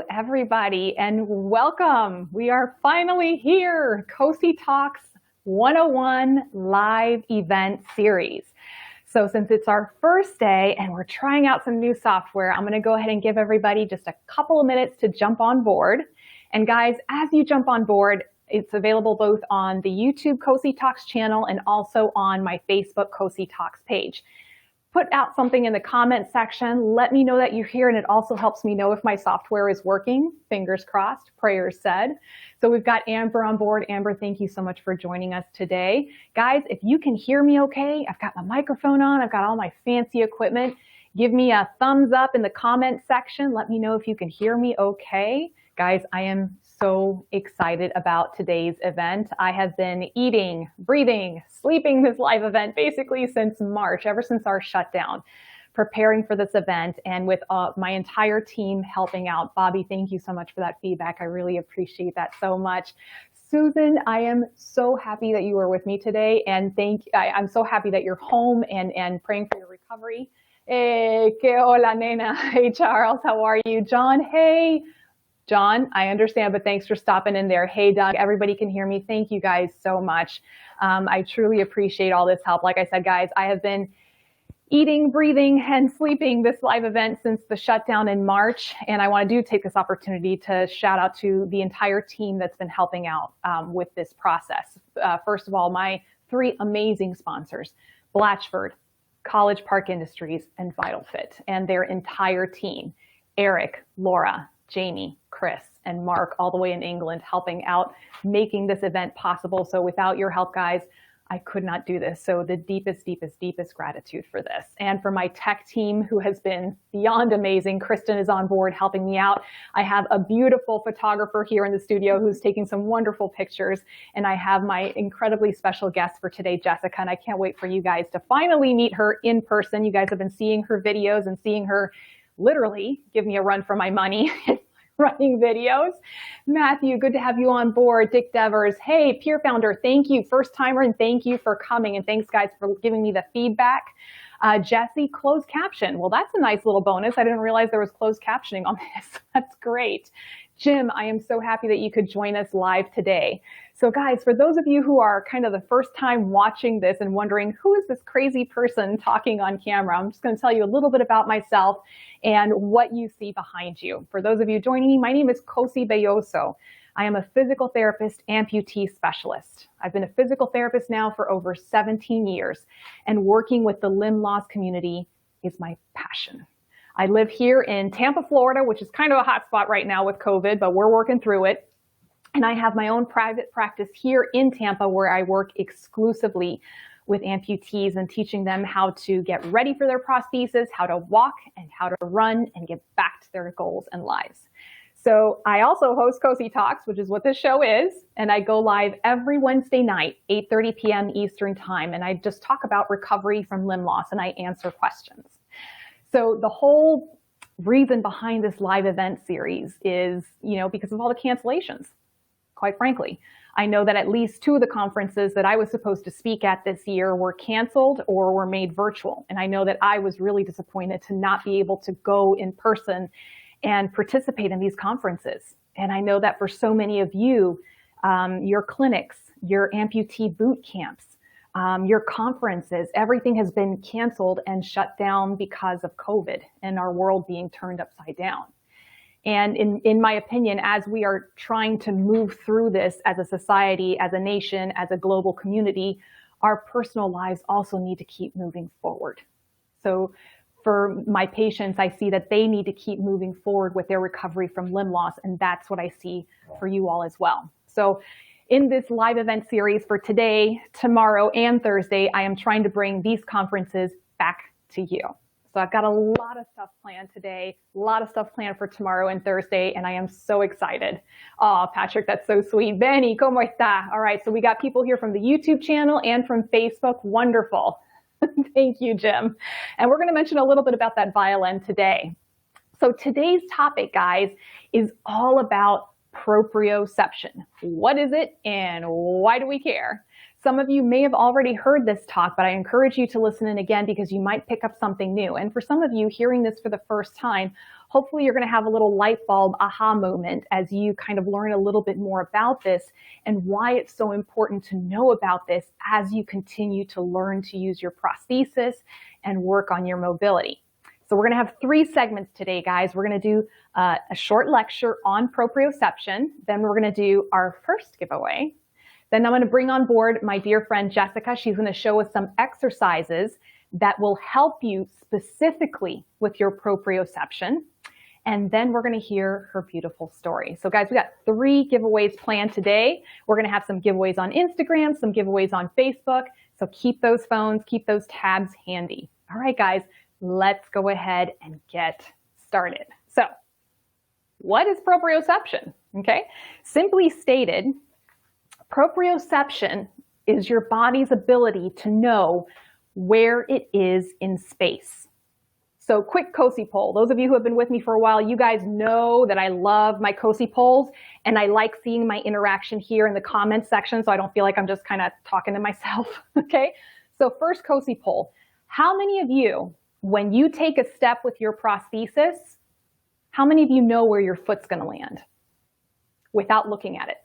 Everybody, and welcome. We are finally here, Cosi Talks 101 live event series. So since it's our first day and we're trying out some new software, I'm going to go ahead and give everybody just a couple of minutes to jump on board. And guys, as you jump on board, it's available both on the YouTube Cosi Talks channel and also on my Facebook Cosi Talks page. Put out something in the comment section. Let me know that you're here, and it also helps me know if my software is working. Fingers crossed, prayers said. So we've got Amber on board. Amber, thank you so much for joining us today. Guys, if you can hear me okay, I've got my microphone on, I've got all my fancy equipment. Give me a thumbs up in the comment section. Let me know if you can hear me okay. Guys, I am so excited about today's event. I have been eating, breathing, sleeping this live event basically since March, ever since our shutdown, preparing for this event, and with my entire team helping out. Bobby, thank you so much for that feedback. I really appreciate that so much. Susan, I am so happy that you were with me today, and I'm so happy that you're home and praying for your recovery. Hey, que hola, nena. Hey, Charles, how are you? John, hey. John, I understand, but thanks for stopping in there. Hey, Doug, everybody can hear me. Thank you guys so much. I truly appreciate all this help. Like I said, guys, I have been eating, breathing, and sleeping this live event since the shutdown in March. And I want to take this opportunity to shout out to the entire team that's been helping out with this process. First of all, my three amazing sponsors, Blatchford, College Park Industries, and VitalFit, and their entire team, Eric, Laura, Jamie, Chris, and Mark, all the way in England, helping out, making this event possible. So without your help, guys, I could not do this. So the deepest, deepest, deepest gratitude for this. And for my tech team, who has been beyond amazing. Kristen is on board helping me out. I have a beautiful photographer here in the studio who's taking some wonderful pictures. And I have my incredibly special guest for today, Jessica. And I can't wait for you guys to finally meet her in person. You guys have been seeing her videos and seeing her literally give me a run for my money running videos. Matthew, good to have you on board. Dick Devers, hey, peer founder, thank you. First timer, and thank you for coming. And thanks, guys, for giving me the feedback. Jesse, closed caption. Well, that's a nice little bonus. I didn't realize there was closed captioning on this. That's great. Jim, I am so happy that you could join us live today. So guys, for those of you who are kind of the first time watching this and wondering, who is this crazy person talking on camera? I'm just going to tell you a little bit about myself and what you see behind you. For those of you joining me, my name is Cosi Belloso. I am a physical therapist, amputee specialist. I've been a physical therapist now for over 17 years, and working with the limb loss community is my passion. I live here in Tampa, Florida, which is kind of a hot spot right now with COVID, but we're working through it. And I have my own private practice here in Tampa where I work exclusively with amputees and teaching them how to get ready for their prosthesis, how to walk and how to run and get back to their goals and lives. So I also host Cosi Talks, which is what this show is. And I go live every Wednesday night, 8:30 p.m. Eastern time. And I just talk about recovery from limb loss and I answer questions. So the whole reason behind this live event series is, because of all the cancellations. Quite frankly, I know that at least 2 of the conferences that I was supposed to speak at this year were canceled or were made virtual. And I know that I was really disappointed to not be able to go in person and participate in these conferences. And I know that for so many of you, your clinics, your amputee boot camps, your conferences, everything has been canceled and shut down because of COVID and our world being turned upside down. And in my opinion, as we are trying to move through this as a society, as a nation, as a global community, our personal lives also need to keep moving forward. So for my patients, I see that they need to keep moving forward with their recovery from limb loss. And that's what I see for you all as well. So in this live event series for today, tomorrow, and Thursday, I am trying to bring these conferences back to you. So I've got a lot of stuff planned today, a lot of stuff planned for tomorrow and Thursday, and I am so excited. Oh, Patrick, that's so sweet. Benny, ¿cómo está? All right, so we got people here from the YouTube channel and from Facebook. Wonderful. Thank you, Jim. And we're going to mention a little bit about that violin today. So today's topic, guys, is all about proprioception. What is it and why do we care? Some of you may have already heard this talk, but I encourage you to listen in again because you might pick up something new. And for some of you hearing this for the first time, hopefully you're going to have a little light bulb aha moment as you kind of learn a little bit more about this and why it's so important to know about this as you continue to learn to use your prosthesis and work on your mobility. So we're going to have 3 segments today, guys. We're going to do a short lecture on proprioception. Then we're going to do our first giveaway. Then I'm going to bring on board my dear friend Jessica. She's going to show us some exercises that will help you specifically with your proprioception. And then we're going to hear her beautiful story. So guys, we got 3 giveaways planned today. We're going to have some giveaways on Instagram, some giveaways on Facebook. So keep those phones, keep those tabs handy. All right, guys, let's go ahead and get started. So what is proprioception? Okay, simply stated, proprioception is your body's ability to know where it is in space. So quick Cosi poll. Those of you who have been with me for a while, you guys know that I love my Cosi polls and I like seeing my interaction here in the comments section so I don't feel like I'm just kind of talking to myself, okay? So first Cosi poll. How many of you, when you take a step with your prosthesis, how many of you know where your foot's going to land without looking at it?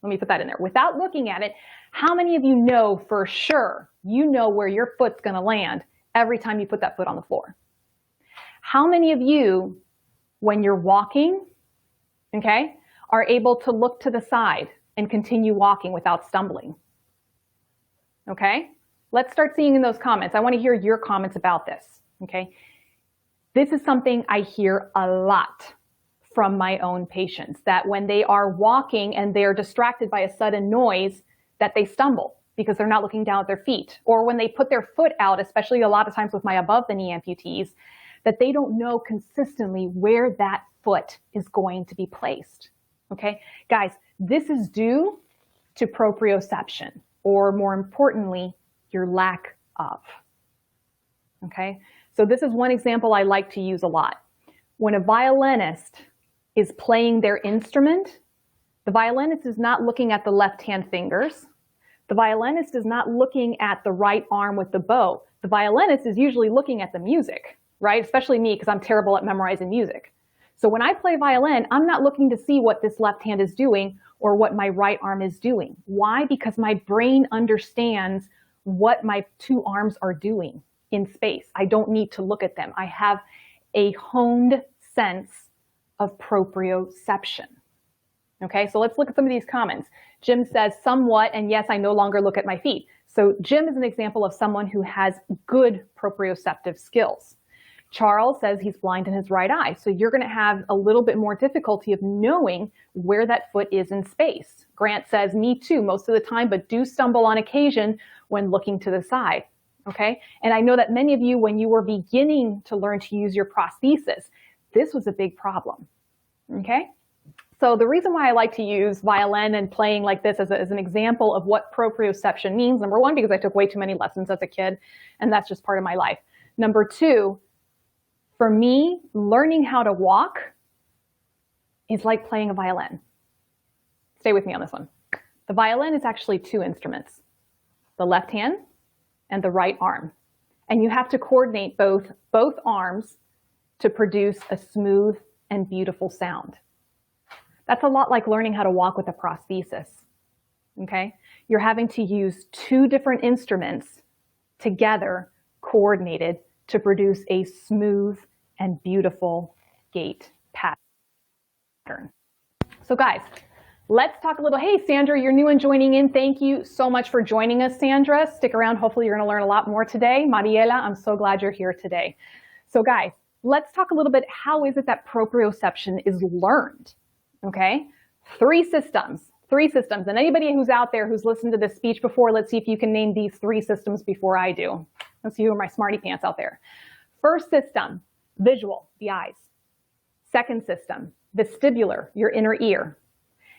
Let me put that in there. Without looking at it, how many of you know for sure you know where your foot's going to land every time you put that foot on the floor? How many of you, when you're walking, okay, are able to look to the side and continue walking without stumbling? Okay, let's start seeing in those comments. I want to hear your comments about this, okay? This is something I hear a lot from my own patients, that when they are walking and they're distracted by a sudden noise, that they stumble because they're not looking down at their feet. Or when they put their foot out, especially a lot of times with my above the knee amputees, that they don't know consistently where that foot is going to be placed. Okay, guys, this is due to proprioception, or more importantly, your lack of. Okay, so this is one example I like to use a lot. When a violinist is playing their instrument, the violinist is not looking at the left-hand fingers. The violinist is not looking at the right arm with the bow. The violinist is usually looking at the music, right? Especially me, because I'm terrible at memorizing music. So when I play violin, I'm not looking to see what this left hand is doing or what my right arm is doing. Why? Because my brain understands what my 2 arms are doing in space. I don't need to look at them. I have a honed sense of proprioception. Okay, so let's look at some of these comments. Jim says, somewhat, and yes, I no longer look at my feet. So Jim is an example of someone who has good proprioceptive skills. Charles says he's blind in his right eye. So you're going to have a little bit more difficulty of knowing where that foot is in space. Grant says, me too, most of the time, but do stumble on occasion when looking to the side. Okay, and I know that many of you, when you were beginning to learn to use your prosthesis, this was a big problem. Okay, so the reason why I like to use violin and playing like this as an example of what proprioception means, number 1, because I took way too many lessons as a kid, and that's just part of my life. Number 2, for me, learning how to walk is like playing a violin. Stay with me on this one. The violin is actually 2 instruments, the left hand and the right arm. And you have to coordinate both arms to produce a smooth and beautiful sound. That's a lot like learning how to walk with a prosthesis, okay? You're having to use 2 different instruments together, coordinated, to produce a smooth and beautiful gait pattern. So guys, let's talk a little. Hey, Sandra, you're new and joining in. Thank you so much for joining us, Sandra. Stick around. Hopefully you're going to learn a lot more today. Mariela, I'm so glad you're here today. So guys, let's talk a little bit, how is it that proprioception is learned? Okay, 3 systems. And anybody who's out there who's listened to this speech before, let's see if you can name these 3 systems before I do. Let's see who are my smarty pants out there. First system, visual, the eyes. Second system, vestibular, your inner ear.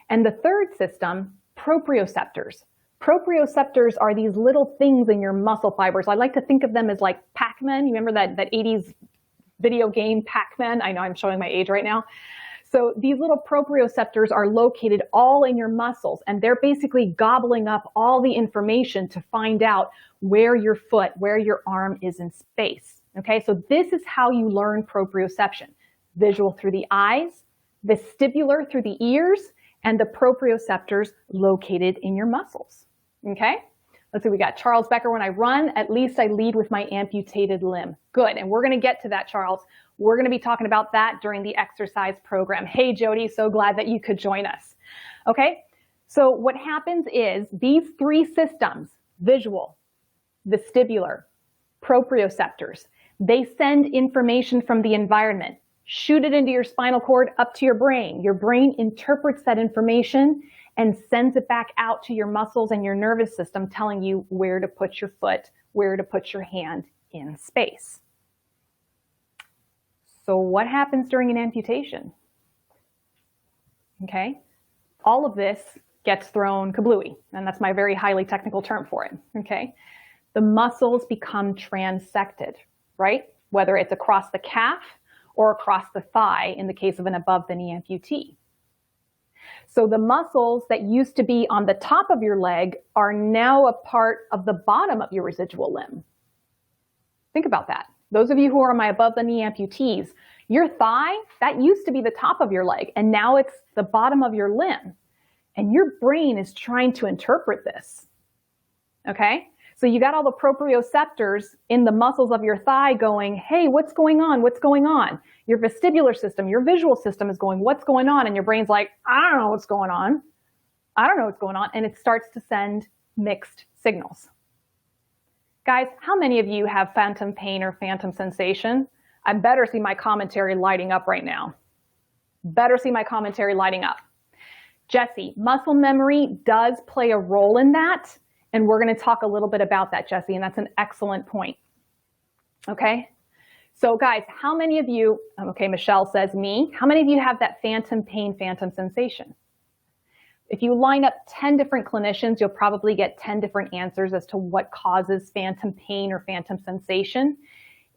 And the third system, proprioceptors. Proprioceptors are these little things in your muscle fibers. I like to think of them as like Pac-Man. You remember that 80s video game Pac-Man? I know I'm showing my age right now. So these little proprioceptors are located all in your muscles, and they're basically gobbling up all the information to find out where your foot, where your arm is in space. Okay, so this is how you learn proprioception. visual through the eyes, vestibular through the ears, and the proprioceptors located in your muscles. Okay? Let's see, we got Charles Becker. When I run, at least I lead with my amputated limb. Good, and we're gonna get to that, Charles. We're gonna be talking about that during the exercise program. Hey, Jody, so glad that you could join us. Okay, so what happens is these three systems, visual, vestibular, proprioceptors, they send information from the environment, shoot it into your spinal cord up to your brain. Your brain interprets that information and sends it back out to your muscles and your nervous system, telling you where to put your foot, where to put your hand in space. So what happens during an amputation? Okay, all of this gets thrown kablooey, and that's my very highly technical term for it, okay? The muscles become transected, right? Whether it's across the calf or across the thigh in the case of an above-the-knee amputee. So the muscles that used to be on the top of your leg are now a part of the bottom of your residual limb. Think about that. Those of you who are my above-the-knee amputees, your thigh, that used to be the top of your leg, and now it's the bottom of your limb. And your brain is trying to interpret this, okay? So you got all the proprioceptors in the muscles of your thigh going, hey, what's going on? What's going on? Your vestibular system, your visual system is going, what's going on? And your brain's like, I don't know what's going on. I don't know what's going on. And it starts to send mixed signals. Guys, how many of you have phantom pain or phantom sensation? I better see my commentary lighting up right now. Better see my commentary lighting up. Jesse, muscle memory does play a role in that. And we're going to talk a little bit about that, Jesse, and that's an excellent point. Okay? So guys, how many of you, okay, Michelle says me, how many of you have that phantom pain, phantom sensation? If you line up 10 different clinicians, you'll probably get 10 different answers as to what causes phantom pain or phantom sensation.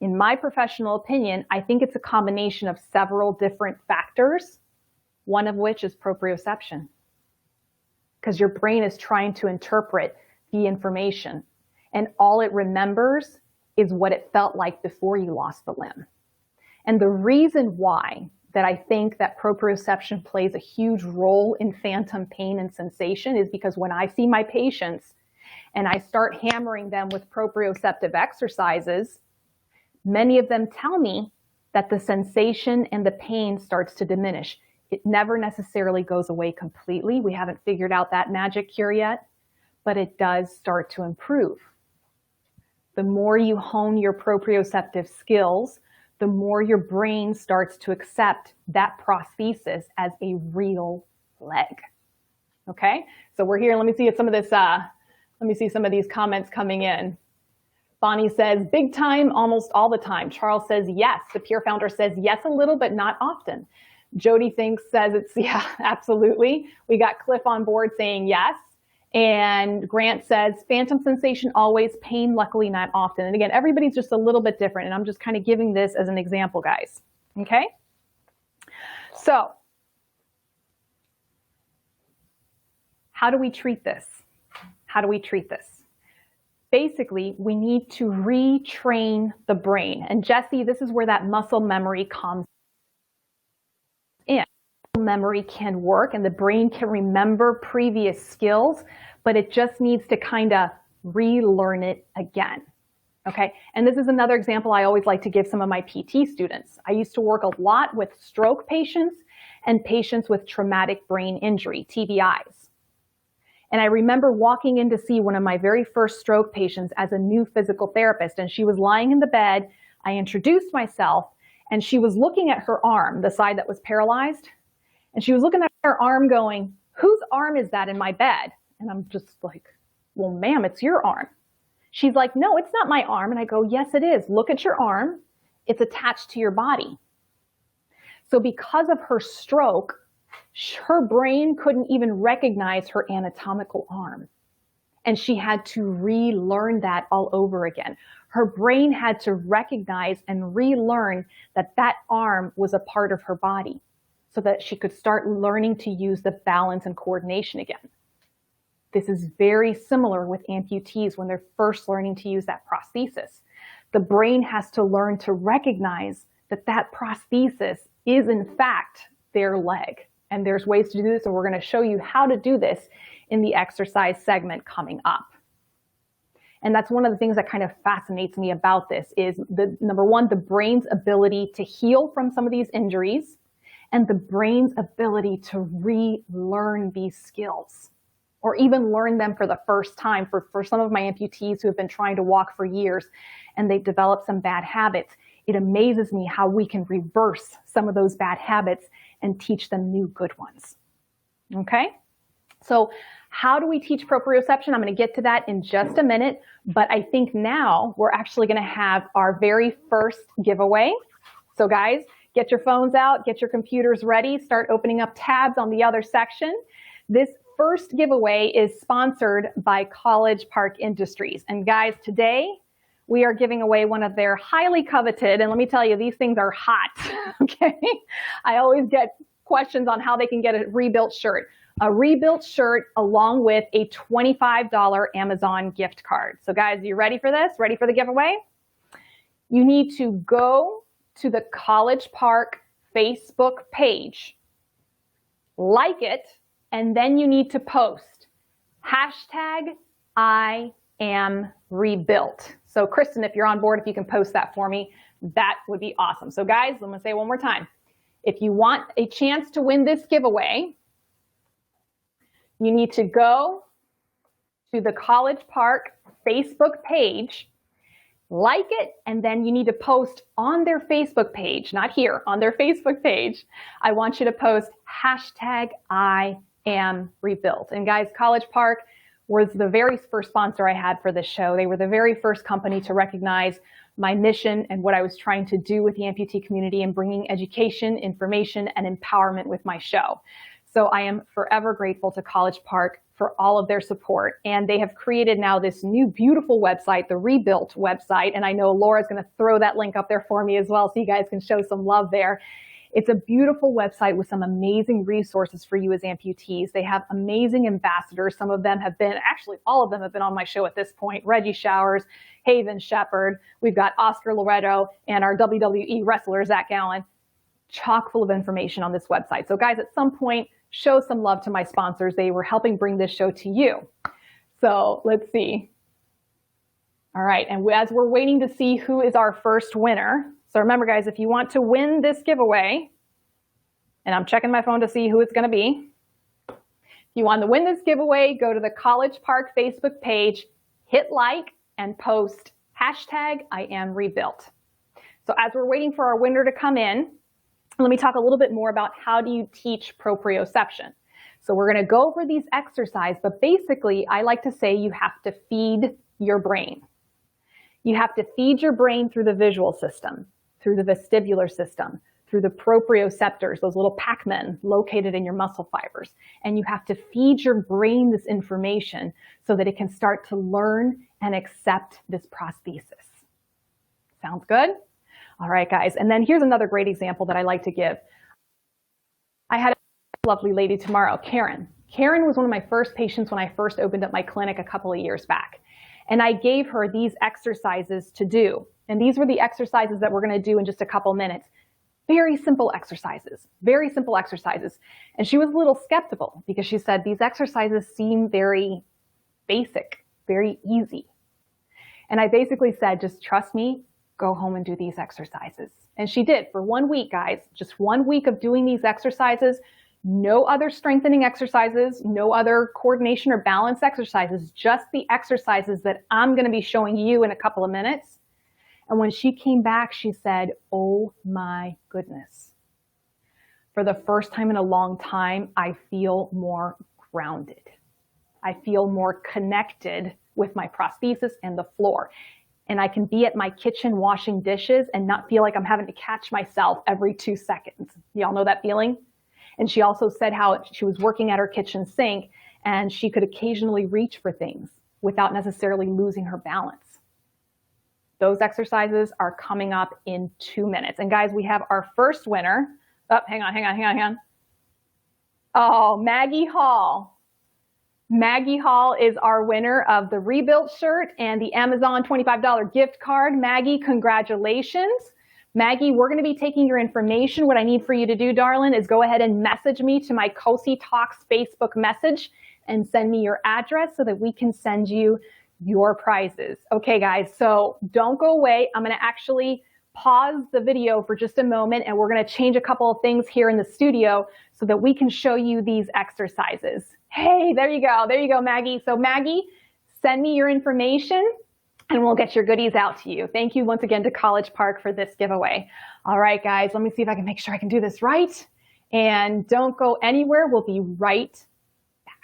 In my professional opinion, I think it's a combination of several different factors, one of which is proprioception, because your brain is trying to interpret the information, and all it remembers is what it felt like before you lost the limb. And the reason why that I think that proprioception plays a huge role in phantom pain and sensation is because when I see my patients and I start hammering them with proprioceptive exercises, many of them tell me that the sensation and the pain starts to diminish. It never necessarily goes away completely. We haven't figured out that magic cure yet, but it does start to improve. The more you hone your proprioceptive skills, the more your brain starts to accept that prosthesis as a real leg. Okay, so we're here. Let me see some of this. Let me see some of these comments coming in. Bonnie says, big time, almost all the time. Charles says, yes. The Pure Founder says, yes, a little, but not often. Jody says it's, yeah, absolutely. We got Cliff on board saying yes. And Grant says, phantom sensation always, pain luckily not often. And again, everybody's just a little bit different. And I'm just kind of giving this as an example, guys. Okay? So, how do we treat this? How do we treat this? Basically, we need to retrain the brain. And Jesse, this is where that muscle memory comes in. Memory can work and the brain can remember previous skills, but it just needs to kind of relearn it again. Okay, and this is another example I always like to give some of my PT students. I used to work a lot with stroke patients and patients with traumatic brain injury, TBIs. And I remember walking in to see one of my very first stroke patients as a new physical therapist, and she was lying in the bed. I introduced myself, and she was looking at her arm, the side that was paralyzed. And she was looking at her arm going, whose arm is that in my bed? And I'm just like, well, ma'am, it's your arm. She's like, no, it's not my arm. And I go, yes, it is. Look at your arm. It's attached to your body. So because of her stroke, her brain couldn't even recognize her anatomical arm. And she had to relearn that all over again. Her brain had to recognize and relearn that that arm was a part of her body, so that she could start learning to use the balance and coordination again. This is very similar with amputees when they're first learning to use that prosthesis. The brain has to learn to recognize that that prosthesis is in fact their leg. And there's ways to do this, and we're going to show you how to do this in the exercise segment coming up. And that's one of the things that kind of fascinates me about this is number one, the brain's ability to heal from some of these injuries and the brain's ability to relearn these skills or even learn them for the first time. For some of my amputees who have been trying to walk for years and they've developed some bad habits, it amazes me how we can reverse some of those bad habits and teach them new good ones. Okay? So how do we teach proprioception? I'm going to get to that in just a minute, but I think now we're actually going to have our very first giveaway. So guys, get your phones out, get your computers ready, start opening up tabs on the other section. This first giveaway is sponsored by College Park Industries. And guys, today we are giving away one of their highly coveted, and let me tell you, these things are hot, okay? I always get questions on how they can get a rebuilt shirt. A rebuilt shirt along with a $25 Amazon gift card. So guys, you ready for this? Ready for the giveaway? You need to go to the College Park Facebook page, like it, and then you need to post #IamRebuilt. So Kristen, if you're on board, if you can post that for me, that would be awesome. So guys, I'm gonna say it one more time. If you want a chance to win this giveaway, you need to go to the College Park Facebook page, like it, and then you need to post on their Facebook page, not here, on their Facebook page. I want you to post #IamRebuilt. And guys, College Park was the very first sponsor I had for this show. They were the very first company to recognize my mission and what I was trying to do with the amputee community and bringing education, information, and empowerment with my show. So I am forever grateful to College Park for all of their support. And they have created now this new beautiful website, the Rebuilt website. And I know Laura's going to throw that link up there for me as well so you guys can show some love there. It's a beautiful website with some amazing resources for you as amputees. They have amazing ambassadors. Some of them have been, actually all of them have been on my show at this point. Reggie Showers, Haven Shepard. We've got Oscar Loretto and our WWE wrestler, Zach Gallen. Chock full of information on this website. So guys, at some point, show some love to my sponsors. They were helping bring this show to you. So let's see. All right, and as we're waiting to see who is our first winner. So remember guys, if you want to win this giveaway, and I'm checking my phone to see who it's gonna be. If you want to win this giveaway, go to the College Park Facebook page, hit like, and post #IamRebuilt. So as we're waiting for our winner to come in, let me talk a little bit more about how do you teach proprioception. So we're going to go over these exercises, but basically I like to say you have to feed your brain. You have to feed your brain through the visual system, through the vestibular system, through the proprioceptors, those little Pac-Men located in your muscle fibers. And you have to feed your brain this information so that it can start to learn and accept this prosthesis. Sounds good? All right, guys. And then here's another great example that I like to give. I had a lovely lady tomorrow, Karen. Karen was one of my first patients when I first opened up my clinic a couple of years back. And I gave her these exercises to do. And these were the exercises that we're going to do in just a couple minutes. Very simple exercises, very simple exercises. And she was a little skeptical because she said, these exercises seem very basic, very easy. And I basically said, just trust me, go home and do these exercises. And she did for 1 week, guys, just 1 week of doing these exercises, no other strengthening exercises, no other coordination or balance exercises, just the exercises that I'm going to be showing you in a couple of minutes. And when she came back, she said, oh my goodness. For the first time in a long time, I feel more grounded. I feel more connected with my prosthesis and the floor. And I can be at my kitchen washing dishes and not feel like I'm having to catch myself every 2 seconds. Y'all know that feeling? And she also said how she was working at her kitchen sink and she could occasionally reach for things without necessarily losing her balance. Those exercises are coming up in 2 minutes. And guys, we have our first winner. Oh, hang on. Oh, Maggie Hall. Maggie Hall is our winner of the Rebuilt shirt and the Amazon $25 gift card. Maggie, congratulations. Maggie, we're going to be taking your information. What I need for you to do, darling, is go ahead and message me to my Cosi Talks Facebook message and send me your address so that we can send you your prizes. Okay, guys, so don't go away. I'm going to actually pause the video for just a moment, and we're going to change a couple of things here in the studio so that we can show you these exercises. Hey, there you go, Maggie. So Maggie, send me your information and we'll get your goodies out to you. Thank you once again to College Park for this giveaway. All right, guys, let me see if I can make sure I can do this right. And don't go anywhere. We'll be right back.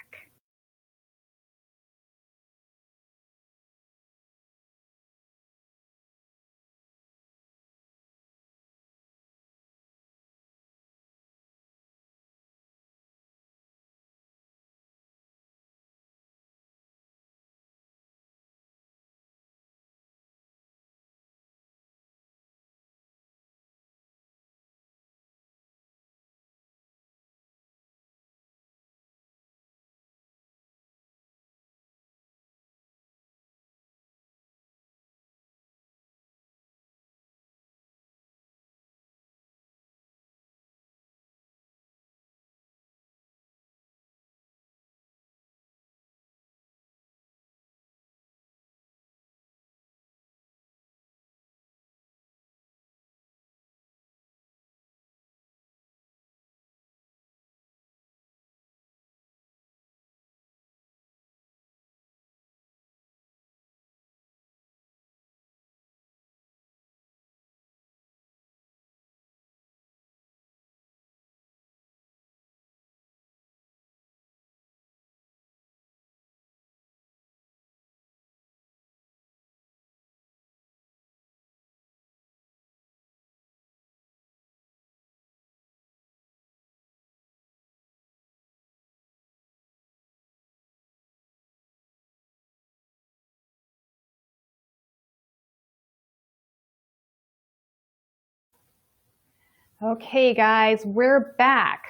Okay, guys, we're back.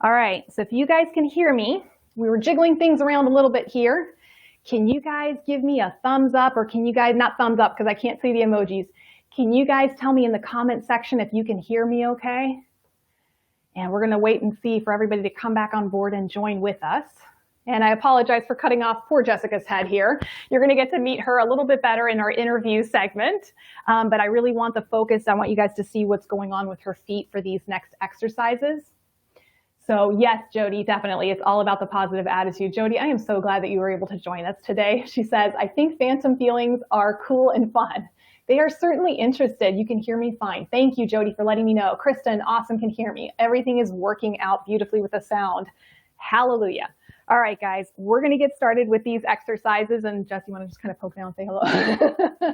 All right, so if you guys can hear me, we were jiggling things around a little bit here. Can you guys give me a thumbs up, or can you guys, not thumbs up because I can't see the emojis. Can you guys tell me in the comment section if you can hear me okay? And we're gonna wait and see for everybody to come back on board and join with us. And I apologize for cutting off poor Jessica's head here. You're gonna get to meet her a little bit better in our interview segment. But I really want the focus. I want you guys to see what's going on with her feet for these next exercises. So yes, Jody, definitely. It's all about the positive attitude. Jody, I am so glad that you were able to join us today. She says, I think phantom feelings are cool and fun. They are certainly interested. You can hear me fine. Thank you, Jody, for letting me know. Kristen, awesome, can hear me. Everything is working out beautifully with the sound. Hallelujah. All right, guys, we're going to get started with these exercises. And Jess, you want to just kind of poke down and say hello?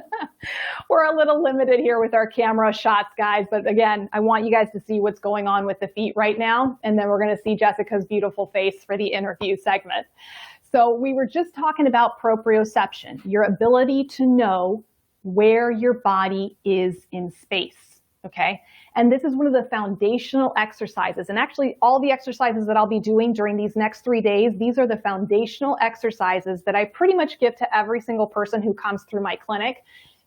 We're a little limited here with our camera shots, guys. But again, I want you guys to see what's going on with the feet right now. And then we're going to see Jessica's beautiful face for the interview segment. So we were just talking about proprioception, your ability to know where your body is in space, okay? And this is one of the foundational exercises. And actually, all the exercises that I'll be doing during these next 3 days, these are the foundational exercises that I pretty much give to every single person who comes through my clinic,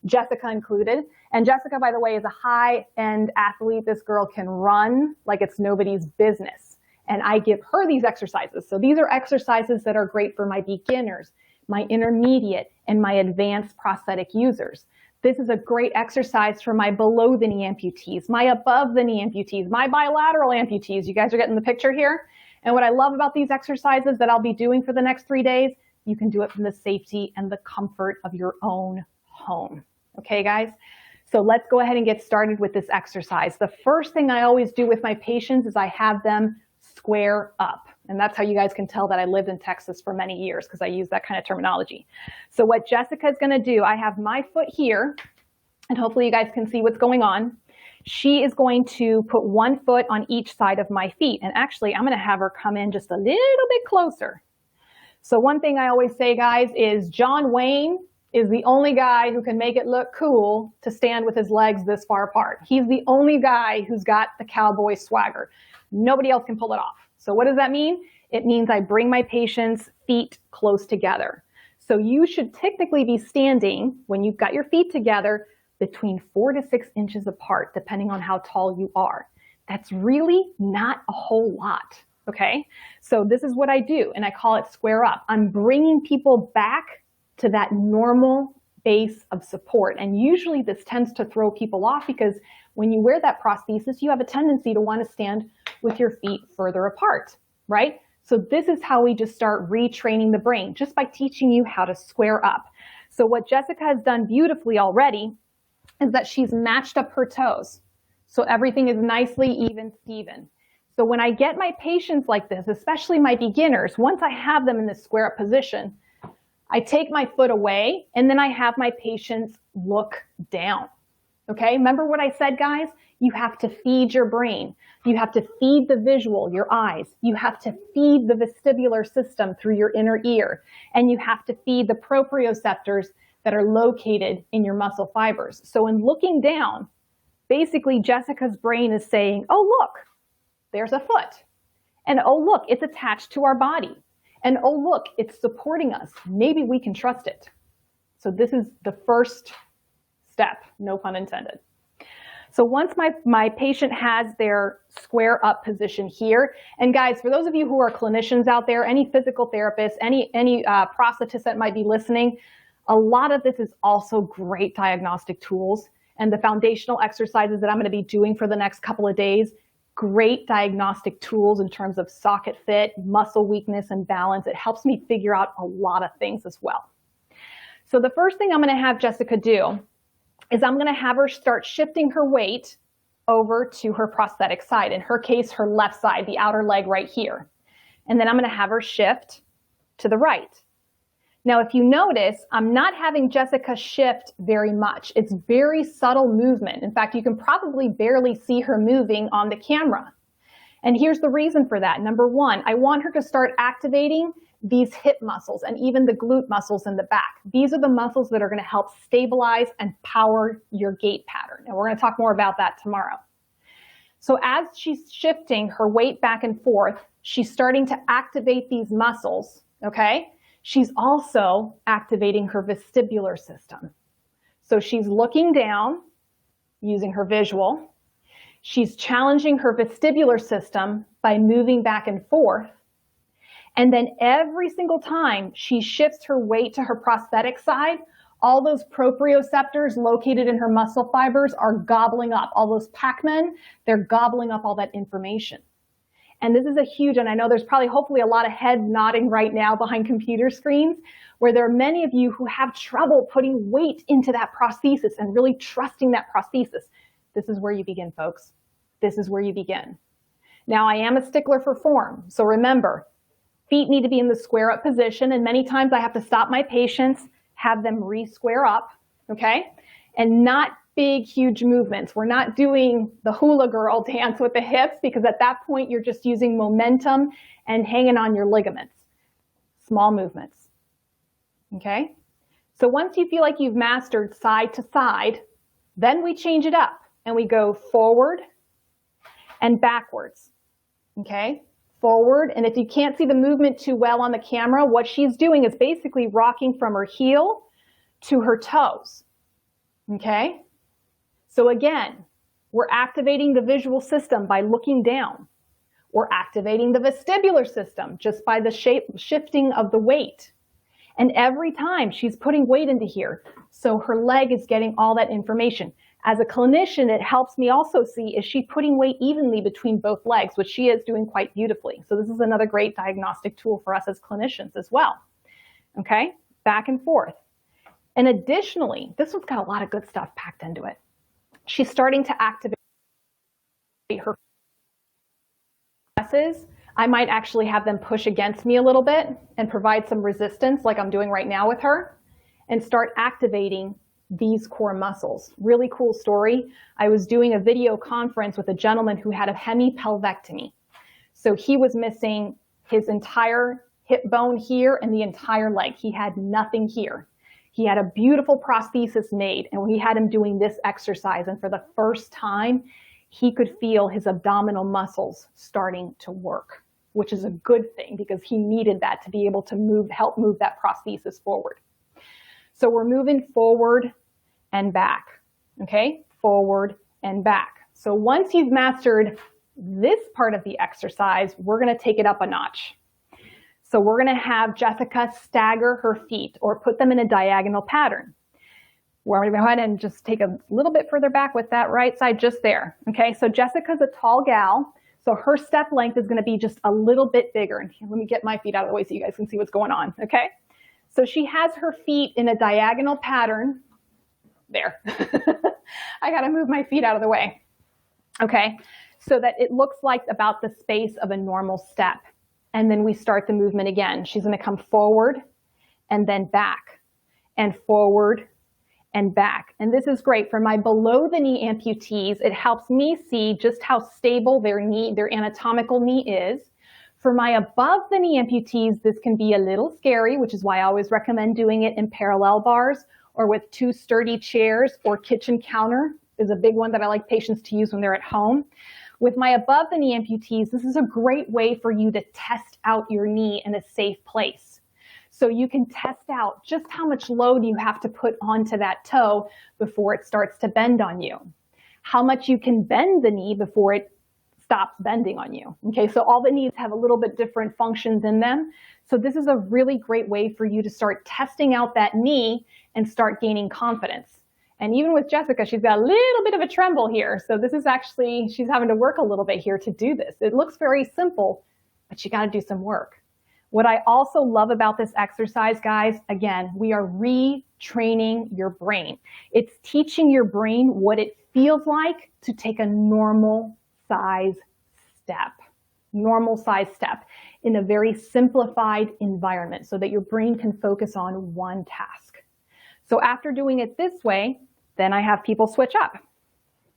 Jessica included. And Jessica, by the way, is a high-end athlete. This girl can run like it's nobody's business. And I give her these exercises. So these are exercises that are great for my beginners, my intermediate, and my advanced prosthetic users. This is a great exercise for my below the knee amputees, my above the knee amputees, my bilateral amputees. You guys are getting the picture here? And what I love about these exercises that I'll be doing for the next 3 days, you can do it from the safety and the comfort of your own home. Okay, guys? So let's go ahead and get started with this exercise. The first thing I always do with my patients is I have them square up. And that's how you guys can tell that I lived in Texas for many years, because I use that kind of terminology. So what Jessica is going to do, I have my foot here, and hopefully you guys can see what's going on. She is going to put one foot on each side of my feet. And actually, I'm going to have her come in just a little bit closer. So one thing I always say, guys, is John Wayne is the only guy who can make it look cool to stand with his legs this far apart. He's the only guy who's got the cowboy swagger. Nobody else can pull it off. So what does that mean? It means I bring my patient's feet close together. So you should technically be standing, when you've got your feet together, between 4 to 6 inches apart, depending on how tall you are. That's really not a whole lot, okay? So this is what I do, and I call it square up. I'm bringing people back to that normal base of support. And usually this tends to throw people off because when you wear that prosthesis, you have a tendency to want to stand with your feet further apart, right? So this is how we just start retraining the brain, just by teaching you how to square up. So what Jessica has done beautifully already is that she's matched up her toes. So everything is nicely even, Steven. So when I get my patients like this, especially my beginners, once I have them in this square up position, I take my foot away and then I have my patients look down. Okay, remember what I said, guys? You have to feed your brain. You have to feed the visual, your eyes. You have to feed the vestibular system through your inner ear. And you have to feed the proprioceptors that are located in your muscle fibers. So in looking down, basically Jessica's brain is saying, oh, look, there's a foot. And oh, look, it's attached to our body. And oh, look, it's supporting us. Maybe we can trust it. So this is the first step, no pun intended. So once my patient has their square up position here, and guys, for those of you who are clinicians out there, any physical therapists, any prosthetists that might be listening, a lot of this is also great diagnostic tools. And the foundational exercises that I'm going to be doing for the next couple of days, great diagnostic tools in terms of socket fit, muscle weakness, and balance. It helps me figure out a lot of things as well. So the first thing I'm going to have Jessica do is I'm going to have her start shifting her weight over to her prosthetic side. In her case, her left side, the outer leg right here. And then I'm going to have her shift to the right. Now, if you notice, I'm not having Jessica shift very much. It's very subtle movement. In fact, you can probably barely see her moving on the camera. And here's the reason for that. Number one, I want her to start activating these hip muscles and even the glute muscles in the back. These are the muscles that are going to help stabilize and power your gait pattern. And we're going to talk more about that tomorrow. So as she's shifting her weight back and forth, she's starting to activate these muscles, okay? She's also activating her vestibular system. So she's looking down using her visual. She's challenging her vestibular system by moving back and forth. And then every single time she shifts her weight to her prosthetic side, all those proprioceptors located in her muscle fibers are gobbling up. All those Pac-Men, they're gobbling up all that information. And this is a huge, and I know there's probably hopefully a lot of heads nodding right now behind computer screens, where there are many of you who have trouble putting weight into that prosthesis and really trusting that prosthesis. This is where you begin, folks. This is where you begin. Now, I am a stickler for form, so remember, feet need to be in the square up position, and many times I have to stop my patients, have them re-square up, okay? And not big, huge movements. We're not doing the hula girl dance with the hips, because at that point you're just using momentum and hanging on your ligaments. Small movements, okay? So once you feel like you've mastered side to side, then we change it up and we go forward and backwards, okay? Forward, and if you can't see the movement too well on the camera, what she's doing is basically rocking from her heel to her toes, okay? So again, we're activating the visual system by looking down. We're activating the vestibular system just by the shifting of the weight. And every time she's putting weight into here, so her leg is getting all that information. As a clinician, it helps me also see, is she putting weight evenly between both legs, which she is doing quite beautifully. So this is another great diagnostic tool for us as clinicians as well. Okay, back and forth. And additionally, this one's got a lot of good stuff packed into it. She's starting to activate her presses. I might actually have them push against me a little bit and provide some resistance like I'm doing right now with her, and start activating these core muscles. Really cool story. I was doing a video conference with a gentleman who had a hemipelvectomy. So he was missing his entire hip bone here and the entire leg. He had nothing here. He had a beautiful prosthesis made, and we had him doing this exercise, and for the first time, he could feel his abdominal muscles starting to work, which is a good thing because he needed that to be able to help move that prosthesis forward. So we're moving forward and back. okay? Forward and back. So once you've mastered this part of the exercise, we're gonna take it up a notch. So we're gonna have Jessica stagger her feet or put them in a diagonal pattern. We're gonna go ahead and just take a little bit further back with that right side just there, okay? So Jessica's a tall gal, so her step length is gonna be just a little bit bigger. And let me get my feet out of the way so you guys can see what's going on, okay? So she has her feet in a diagonal pattern. There. I gotta move my feet out of the way, okay? So that it looks like about the space of a normal step. And then we start the movement again. She's gonna come forward and then back and forward and back. And this is great for my below the knee amputees. It helps me see just how stable their knee, their anatomical knee is. For my above the knee amputees, this can be a little scary, which is why I always recommend doing it in parallel bars or with 2 sturdy chairs, or kitchen counter is a big one that I like patients to use when they're at home. With my above the knee amputees, this is a great way for you to test out your knee in a safe place. So you can test out just how much load you have to put onto that toe before it starts to bend on you. How much you can bend the knee before it stops bending on you. Okay, so all the knees have a little bit different functions in them. So this is a really great way for you to start testing out that knee and start gaining confidence. And even with Jessica, she's got a little bit of a tremble here. So this is actually, she's having to work a little bit here to do this. It looks very simple, but you got to do some work. What I also love about this exercise, guys, again, we are retraining your brain. It's teaching your brain what it feels like to take a normal size step in a very simplified environment so that your brain can focus on one task. So after doing it this way, then I have people switch up,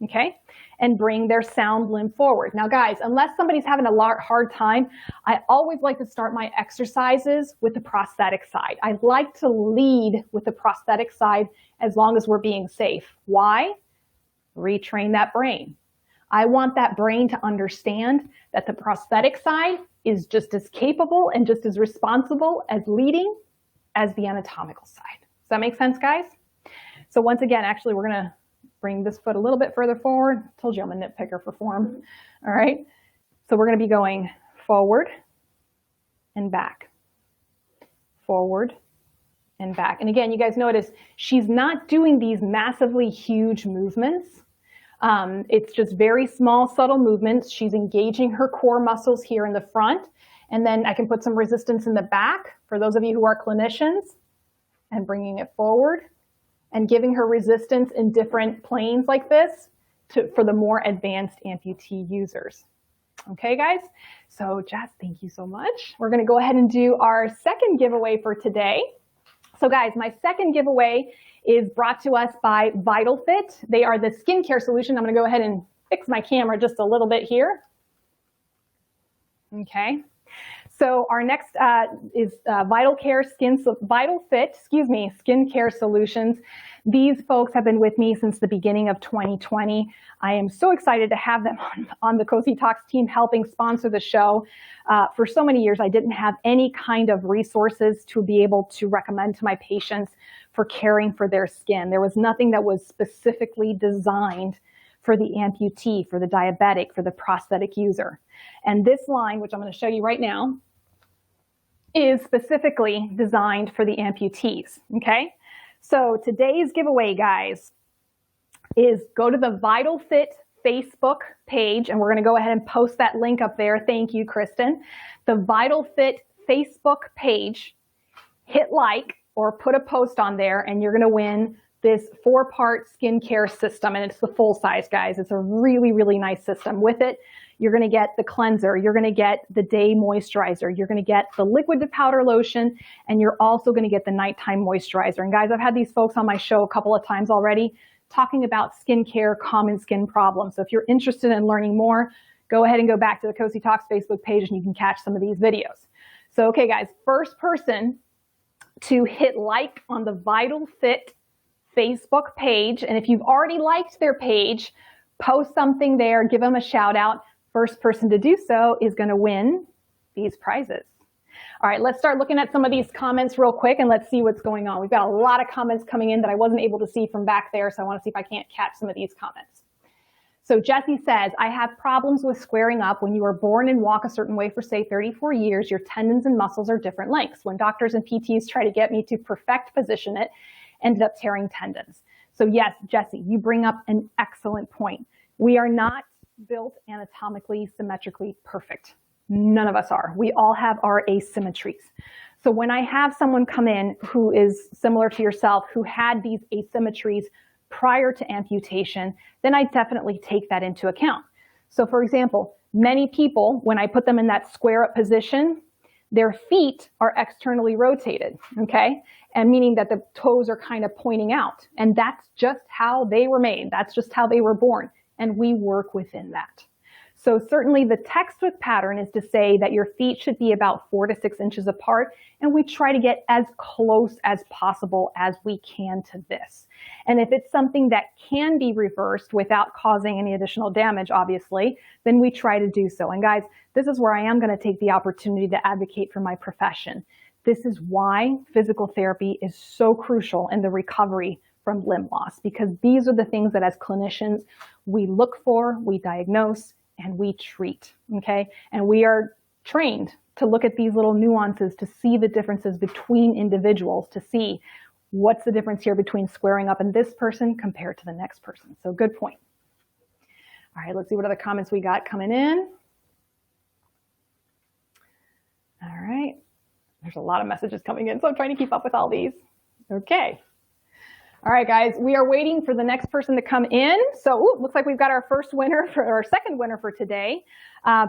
okay, and bring their sound limb forward. Now guys, unless somebody's having a hard time, I always like to start my exercises with the prosthetic side. I like to lead with the prosthetic side as long as we're being safe. Why? Retrain that brain. I want that brain to understand that the prosthetic side is just as capable and just as responsible as leading as the anatomical side. Does that make sense, guys? So once again, actually, we're gonna bring this foot a little bit further forward. Told you I'm a nitpicker for form. All right. So we're gonna be going forward and back, forward and back. And again, you guys notice she's not doing these massively huge movements. It's just very small, subtle movements. She's engaging her core muscles here in the front. And then I can put some resistance in the back for those of you who are clinicians, and bringing it forward and giving her resistance in different planes like this for the more advanced amputee users. Okay, guys? So Jess, thank you so much. We're going to go ahead and do our second giveaway for today. So guys, my second giveaway is brought to us by VitalFit. They are the skincare solution. I'm going to go ahead and fix my camera just a little bit here. Okay. So our next is VitalFit Skincare Solutions. These folks have been with me since the beginning of 2020. I am so excited to have them on the Cosi Talks team helping sponsor the show. For so many years, I didn't have any kind of resources to be able to recommend to my patients for caring for their skin. There was nothing that was specifically designed for the amputee, for the diabetic, for the prosthetic user. And this line, which I'm going to show you right now, is specifically designed for the amputees, okay? So today's giveaway, guys, is go to the VitalFit Facebook page, and we're gonna go ahead and post that link up there. Thank you, Kristen. The VitalFit Facebook page, hit like or put a post on there, and you're gonna win this 4-part skincare system, and it's the full size, guys. It's a really, really nice system. With it, you're gonna get the cleanser, you're gonna get the day moisturizer, you're gonna get the liquid to powder lotion, and you're also gonna get the nighttime moisturizer. And guys, I've had these folks on my show a couple of times already talking about skincare, common skin problems. So if you're interested in learning more, go ahead and go back to the Cosi Talks Facebook page and you can catch some of these videos. So, okay guys, first person to hit like on the VitalFit Facebook page, and if you've already liked their page, post something there, give them a shout out. First person to do so is going to win these prizes. All right, let's start looking at some of these comments real quick and let's see what's going on. We've got a lot of comments coming in that I wasn't able to see from back there, so I want to see if I can't catch some of these comments. So Jesse says, I have problems with squaring up. When you are born and walk a certain way for, say, 34 years, your tendons and muscles are different lengths. When doctors and PTs try to get me to perfect position it, ended up tearing tendons. So yes, Jesse, you bring up an excellent point. We are not built anatomically, symmetrically perfect. None of us are. We all have our asymmetries. So when I have someone come in who is similar to yourself, who had these asymmetries prior to amputation, then I definitely take that into account. So for example, many people, when I put them in that square up position, their feet are externally rotated, okay? And meaning that the toes are kind of pointing out. And that's just how they were made. That's just how they were born. And we work within that. So certainly the textbook pattern is to say that your feet should be about 4 to 6 inches apart, and we try to get as close as possible as we can to this. And if it's something that can be reversed without causing any additional damage, obviously, then we try to do so. And guys, this is where I am going to take the opportunity to advocate for my profession. This is why physical therapy is so crucial in the recovery from limb loss, because these are the things that as clinicians we look for, we diagnose, and we treat, okay? And we are trained to look at these little nuances, to see the differences between individuals, to see what's the difference here between squaring up in this person compared to the next person. So good point. All right, let's see what other comments we got coming in. All right, there's a lot of messages coming in, so I'm trying to keep up with all these. Okay. All right, guys, we are waiting for the next person to come in. So looks like we've got our first winner, our second winner for today,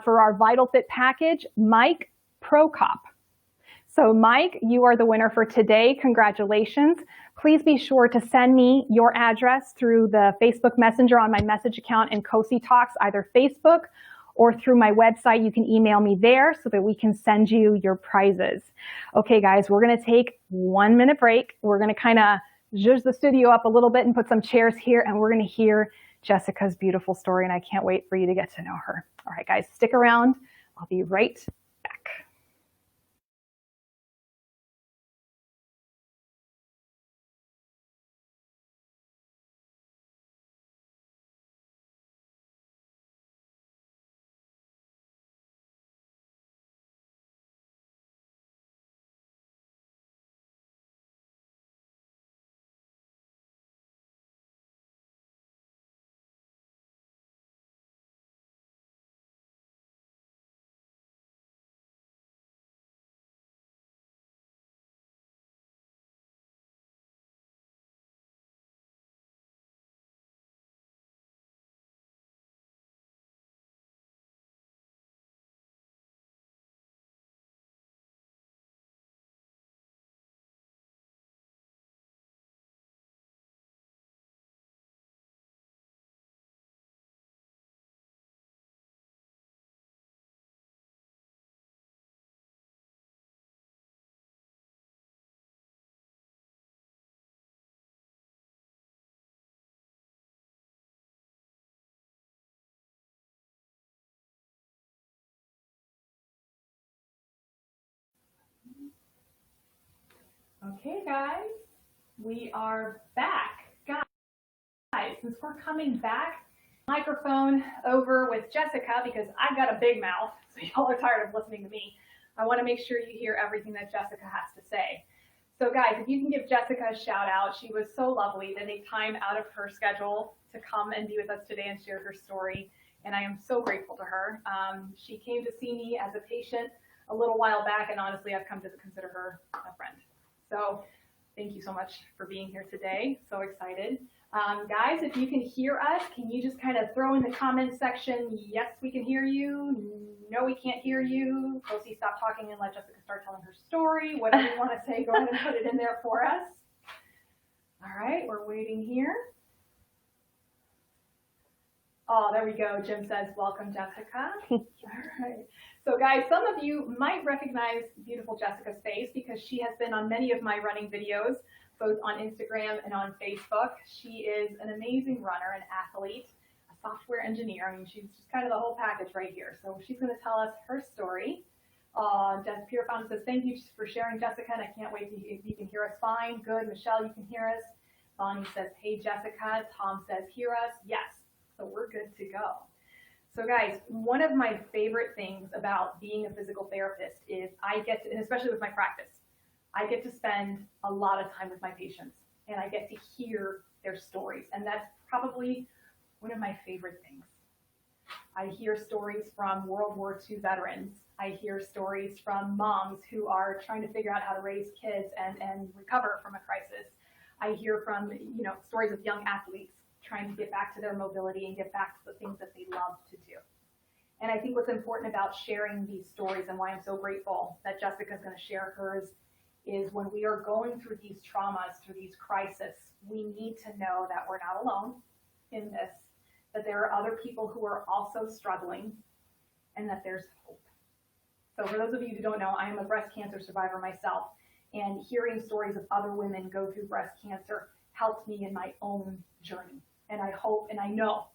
for our VitalFit package, Mike Prokop. So Mike, you are the winner for today. Congratulations. Please be sure to send me your address through the Facebook Messenger on my message account in Cosi Talks, either Facebook or through my website. You can email me there so that we can send you your prizes. Okay, guys, we're going to take 1 minute break. We're going to kind of zhuzh the studio up a little bit and put some chairs here, and we're going to hear Jessica's beautiful story, and I can't wait for you to get to know her. All right, guys, stick around. I'll be right back. Okay, guys, we are back. Guys, since we're coming back, microphone over with Jessica because I've got a big mouth, so y'all are tired of listening to me. I want to make sure you hear everything that Jessica has to say. So guys, if you can give Jessica a shout out, she was so lovely to take time out of her schedule to come and be with us today and share her story, and I am so grateful to her. She came to see me as a patient a little while back, and honestly, I've come to consider her a friend. So thank you so much for being here today. So excited. Guys, if you can hear us, can you just kind of throw in the comments section, yes, we can hear you, no, we can't hear you, Cosi, stop talking and let Jessica start telling her story, whatever you want to say, go ahead and put it in there for us. All right, we're waiting here. Oh, there we go. Jim says, welcome, Jessica. All right. So guys, some of you might recognize beautiful Jessica's face because she has been on many of my running videos, both on Instagram and on Facebook. She is an amazing runner, an athlete, a software engineer. I mean, she's just kind of the whole package right here. So she's going to tell us her story. Pure Fountain says, thank you for sharing, Jessica, and I can't wait if you can hear us fine. Good. Michelle, you can hear us. Bonnie says, hey, Jessica. Tom says, hear us. Yes. So we're good to go. So guys, one of my favorite things about being a physical therapist is I get to, and especially with my practice, I get to spend a lot of time with my patients and I get to hear their stories. And that's probably one of my favorite things. I hear stories from World War II veterans. I hear stories from moms who are trying to figure out how to raise kids and recover from a crisis. I hear from, stories of young athletes trying to get back to their mobility and get back to the things that they love to do. And I think what's important about sharing these stories and why I'm so grateful that Jessica's going to share hers is when we are going through these traumas, through these crises, we need to know that we're not alone in this, that there are other people who are also struggling, and that there's hope. So for those of you who don't know, I am a breast cancer survivor myself, and hearing stories of other women go through breast cancer helped me in my own journey. And I hope, and I know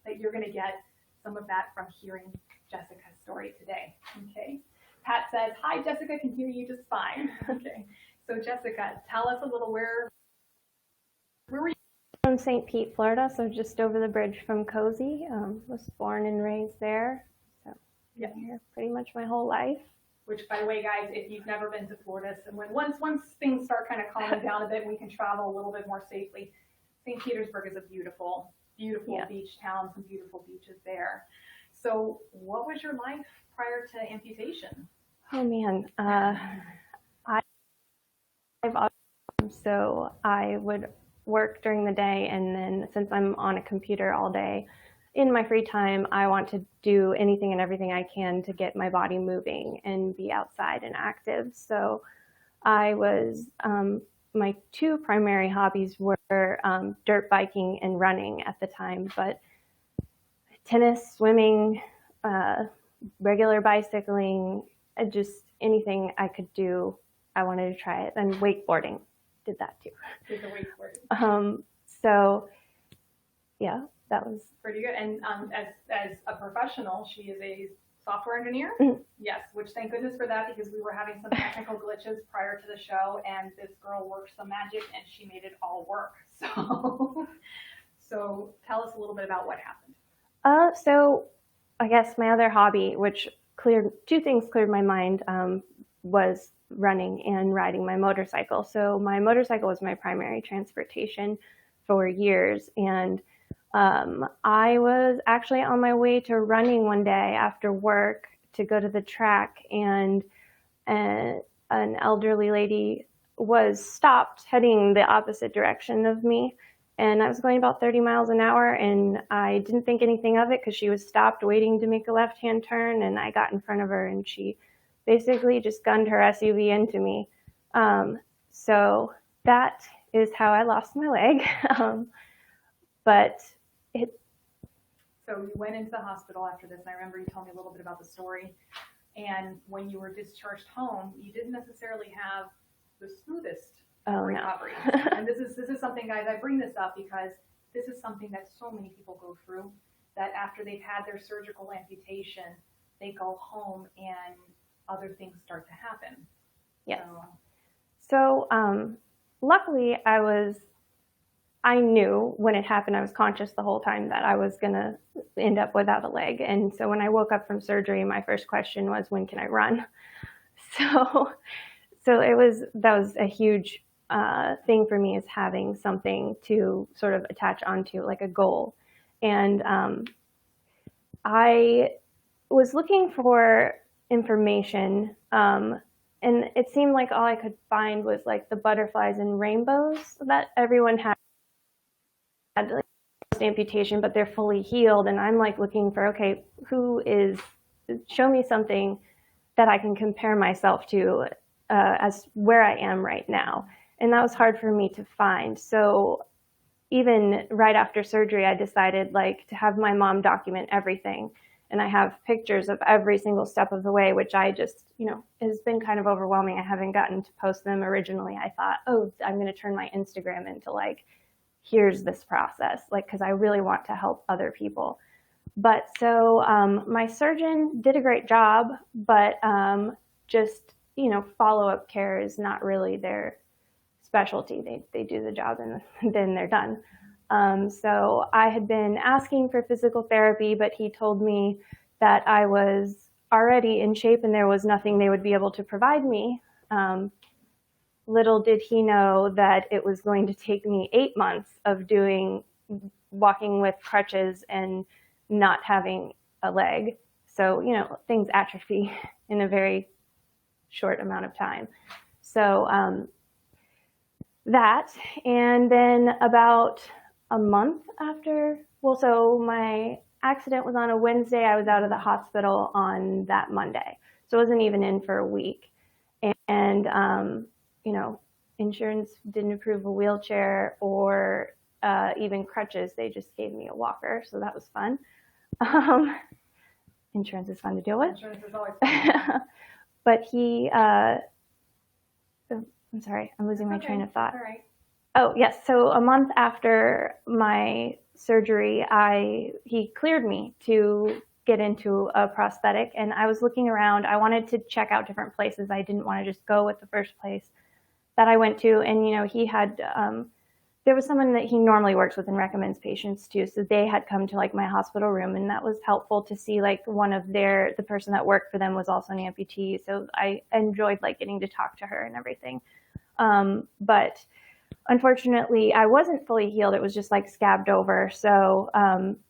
that you're going to get some of that from hearing Jessica's story today. Okay. Pat says, hi, Jessica, can hear you just fine. Okay. So Jessica, tell us a little where were you? From St. Pete, Florida, so just over the bridge from Cosi. Was born and raised there. So yeah, been here pretty much my whole life. Which, by the way, guys, if you've never been to Florida, and once things start kind of calming down a bit and we can travel a little bit more safely, St. Petersburg is a beautiful beach town, some beautiful beaches there. So what was your life prior to amputation? Oh, man. So I would work during the day, and then since I'm on a computer all day, in my free time, I want to do anything and everything I can to get my body moving and be outside and active. So I was, my two primary hobbies were dirt biking and running at the time, but tennis, swimming, regular bicycling, just anything I could do, I wanted to try it. And wakeboarding, did that too. Did the wakeboarding. So yeah, that was pretty good. And as a professional, she is a software engineer. Mm-hmm. Yes, which thank goodness for that, because we were having some technical glitches prior to the show, and this girl worked some magic and she made it all work. So tell us a little bit about what happened. So I guess my other hobby, which two things cleared my mind, was running and riding my motorcycle. So my motorcycle was my primary transportation for years, and I was actually on my way to running one day after work to go to the track, and an elderly lady was stopped heading the opposite direction of me, and I was going about 30 miles an hour, and I didn't think anything of it because she was stopped waiting to make a left-hand turn, and I got in front of her, and she basically just gunned her SUV into me. So that is how I lost my leg. So you went into the hospital after this, and I remember you told me a little bit about the story. And when you were discharged home, you didn't necessarily have the smoothest recovery. No. And this is something, guys, I bring this up because this is something that so many people go through, that after they've had their surgical amputation, they go home and other things start to happen. Yes. So luckily I knew when it happened, I was conscious the whole time that I was going to end up without a leg. And so when I woke up from surgery, my first question was, when can I run? So that was a huge thing for me, is having something to sort of attach onto, like a goal. And I was looking for information, and it seemed like all I could find was like the butterflies and rainbows that everyone had like amputation, but they're fully healed. And I'm like looking for, okay, show me something that I can compare myself to as where I am right now. And that was hard for me to find. So even right after surgery, I decided to have my mom document everything. And I have pictures of every single step of the way, which I just, has been kind of overwhelming. I haven't gotten to post them. Originally, I thought, I'm going to turn my Instagram into here's this process, because I really want to help other people. But so my surgeon did a great job, but just, follow-up care is not really their specialty. They do the job and then they're done. So I had been asking for physical therapy, but he told me that I was already in shape and there was nothing they would be able to provide me. Little did he know that it was going to take me 8 months of walking with crutches and not having a leg. So, things atrophy in a very short amount of time. So that, and then about a month after, so my accident was on a Wednesday. I was out of the hospital on that Monday. So I wasn't even in for a week. And, insurance didn't approve a wheelchair or even crutches. They just gave me a walker. So that was fun. Insurance is fun to deal with. Insurance is always fun. But I'm sorry, I'm losing my train of thought. All right. Oh, yes. So a month after my surgery, he cleared me to get into a prosthetic, and I was looking around. I wanted to check out different places. I didn't want to just go with the first place that I went to. And, he had, there was someone that he normally works with and recommends patients to. So they had come to my hospital room, and that was helpful to see the person that worked for them was also an amputee. So I enjoyed getting to talk to her and everything. But unfortunately, I wasn't fully healed. It was just scabbed over. So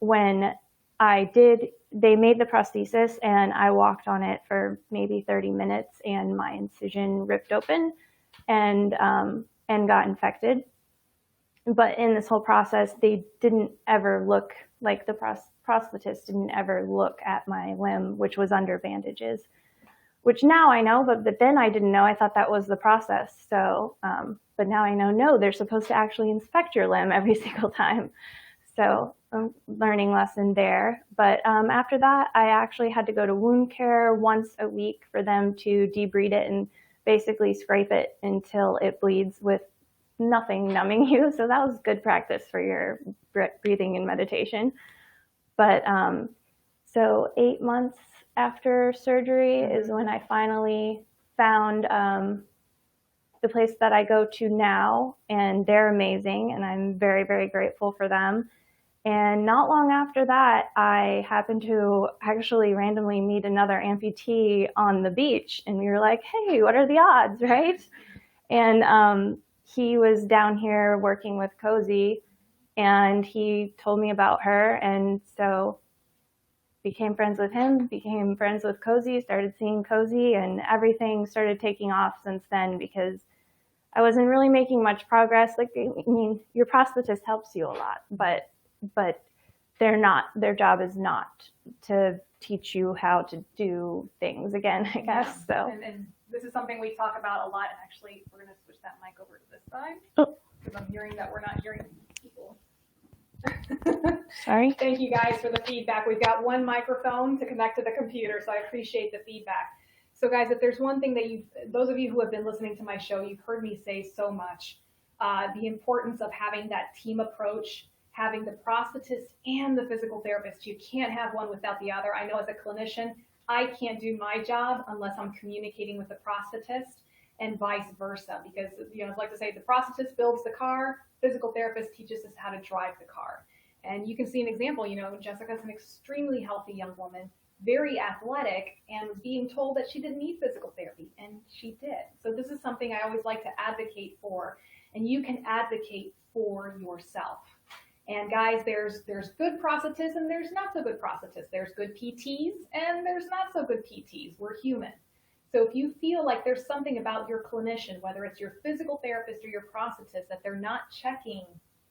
when they made the prosthesis and I walked on it for maybe 30 minutes and my incision ripped open and got infected. But in this whole process, they didn't ever look, the prosthetist didn't ever look at my limb, which was under bandages, which now I know, but then I didn't know. I thought that was the process. So, but now I know, no, they're supposed to actually inspect your limb every single time. So learning lesson there. But after that, I actually had to go to wound care once a week for them to debride it and basically scrape it until it bleeds with nothing numbing you. So that was good practice for your breathing and meditation. But so 8 months after surgery is when I finally found the place that I go to now, and they're amazing, and I'm very, very grateful for them. And not long after that, I happened to actually randomly meet another amputee on the beach, and we were like, hey, what are the odds, right? And he was down here working with Cosi, and he told me about her, and so became friends with him, became friends with Cosi, started seeing Cosi, and everything started taking off since then because I wasn't really making much progress. Your prosthetist helps you a lot, but their job is not to teach you how to do things again, I guess. Yeah. So. And this is something we talk about a lot, and actually we're going to switch that mic over to this side because I'm hearing that we're not hearing people. Sorry. Thank you guys for the feedback. We've got one microphone to connect to the computer, so I appreciate the feedback. So guys, if there's one thing that those of you who have been listening to my show, you've heard me say so much, the importance of having that team approach, having the prosthetist and the physical therapist. You can't have one without the other. I know as a clinician, I can't do my job unless I'm communicating with the prosthetist, and vice versa, because I like to say the prosthetist builds the car, physical therapist teaches us how to drive the car. And you can see an example, Jessica's an extremely healthy young woman, very athletic, and was being told that she didn't need physical therapy, and she did. So this is something I always like to advocate for, and you can advocate for yourself. And guys, there's good prosthetists and there's not so good prosthetists. There's good PTs and there's not so good PTs. We're human. So if you feel like there's something about your clinician, whether it's your physical therapist or your prosthetist, that they're not checking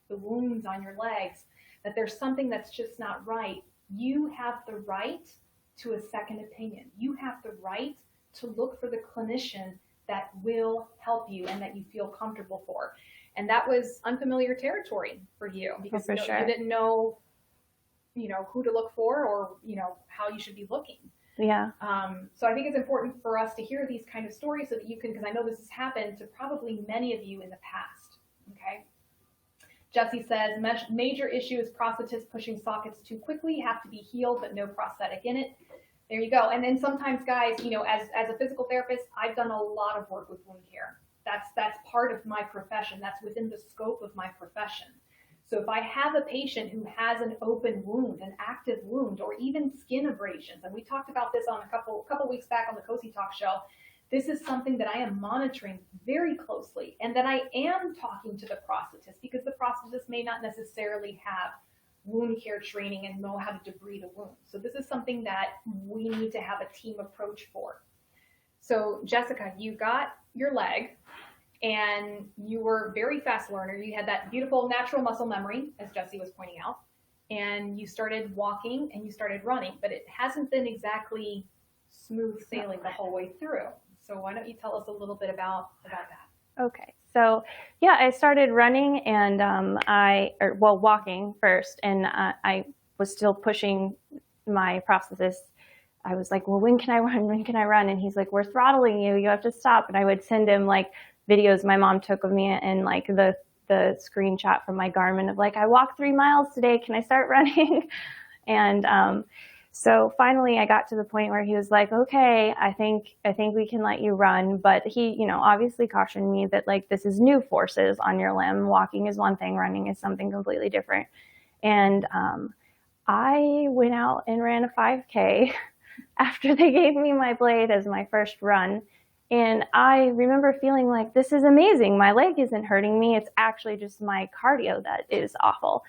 the wounds on your legs, that there's something that's just not right, you have the right to a second opinion. You have the right to look for the clinician that will help you and that you feel comfortable for. And that was unfamiliar territory for you because you didn't know, who to look for or, how you should be looking. Yeah. So I think it's important for us to hear these kind of stories so that you can, because I know this has happened to probably many of you in the past. Okay. Jesse says, major issue is prosthetists pushing sockets too quickly, have to be healed, but no prosthetic in it. There you go. And then sometimes, guys, you know, as a physical therapist, I've done a lot of work with wound care. That's part of my profession. That's within the scope of my profession. So if I have a patient who has an open wound, an active wound, or even skin abrasions, and we talked about this on a couple weeks back on the Cosi Talk show, this is something that I am monitoring very closely, and that I am talking to the prosthetist, because the prosthetist may not necessarily have wound care training and know how to debride a wound. So this is something that we need to have a team approach for. So Jessica, you got your leg, and you were a very fast learner. You had that beautiful natural muscle memory, as Jesse was pointing out, and you started walking and you started running, but it hasn't been exactly smooth sailing the whole way through. So why don't you tell us a little bit about that? Okay, so yeah, I started running and walking first, and I was still pushing my prosthetist. I was like, well, when can I run? When can I run? And he's like, we're throttling you. You have to stop. And I would send him like videos my mom took of me and like the screenshot from my Garmin of like, I walked 3 miles today. Can I start running? And so finally I got to the point where he was like, okay, I think we can let you run. But he, you know, obviously cautioned me that like, this is new forces on your limb. Walking is one thing, running is something completely different. And I went out and ran a 5K after they gave me my blade as my first run. And I remember feeling like, this is amazing. My leg isn't hurting me. It's actually just my cardio that is awful.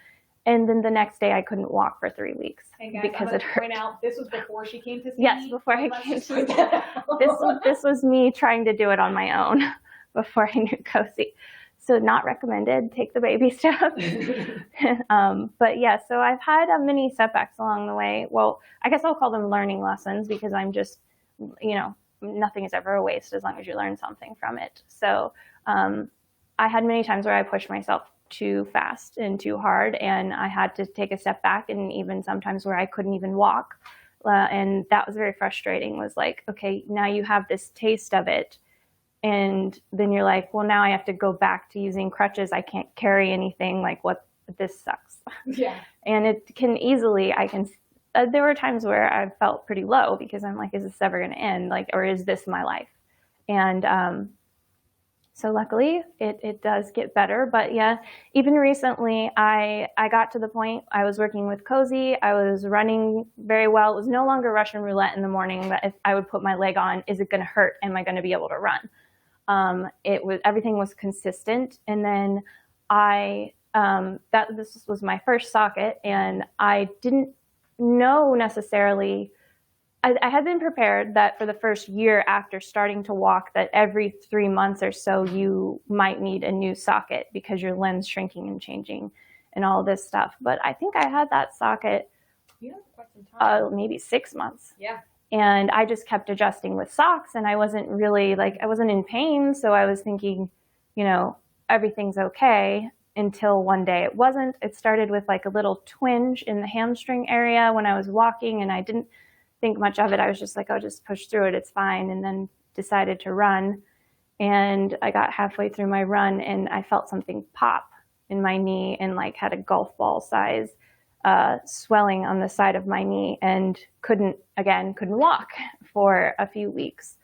And then the next day I couldn't walk for 3 weeks because it hurt. Point out, this was before she came to see Yes, me? before I came to see you. This was me trying to do it on my own before I knew Cosi. So not recommended, take the baby steps. But yeah, so I've had many setbacks along the way. Well, I guess I'll call them learning lessons, because I'm just, you know, nothing is ever a waste as long as you learn something from it. So I had many times where I pushed myself too fast and too hard, and I had to take a step back, and even sometimes where I couldn't even walk. And that was very frustrating, was like, okay, now you have this taste of it. And then you're like, well, now I have to go back to using crutches. I can't carry anything. Like, what? This sucks. Yeah. And it can easily, there were times where I felt pretty low, because I'm like, is this ever going to end? Like, or is this my life? And so luckily it does get better. But yeah, even recently I got to the point, I was working with Cosi. I was running very well. It was no longer Russian roulette in the morning, but if I would put my leg on, is it going to hurt? Am I going to be able to run? Everything was consistent. And then this was my first socket, and I didn't know necessarily, I had been prepared that for the first year after starting to walk, that every 3 months or so you might need a new socket because your limb's shrinking and changing and all this stuff. But I think I had that socket quite some time. Maybe 6 months. Yeah. And I just kept adjusting with socks, and I wasn't really I wasn't in pain. So I was thinking, you know, everything's okay, until one day it wasn't. It started with like a little twinge in the hamstring area when I was walking, and I didn't think much of it. I was just like, I'll just push through it. It's fine. And then decided to run. And I got halfway through my run and I felt something pop in my knee, and like had a golf ball size swelling on the side of my knee, and couldn't walk for a few weeks.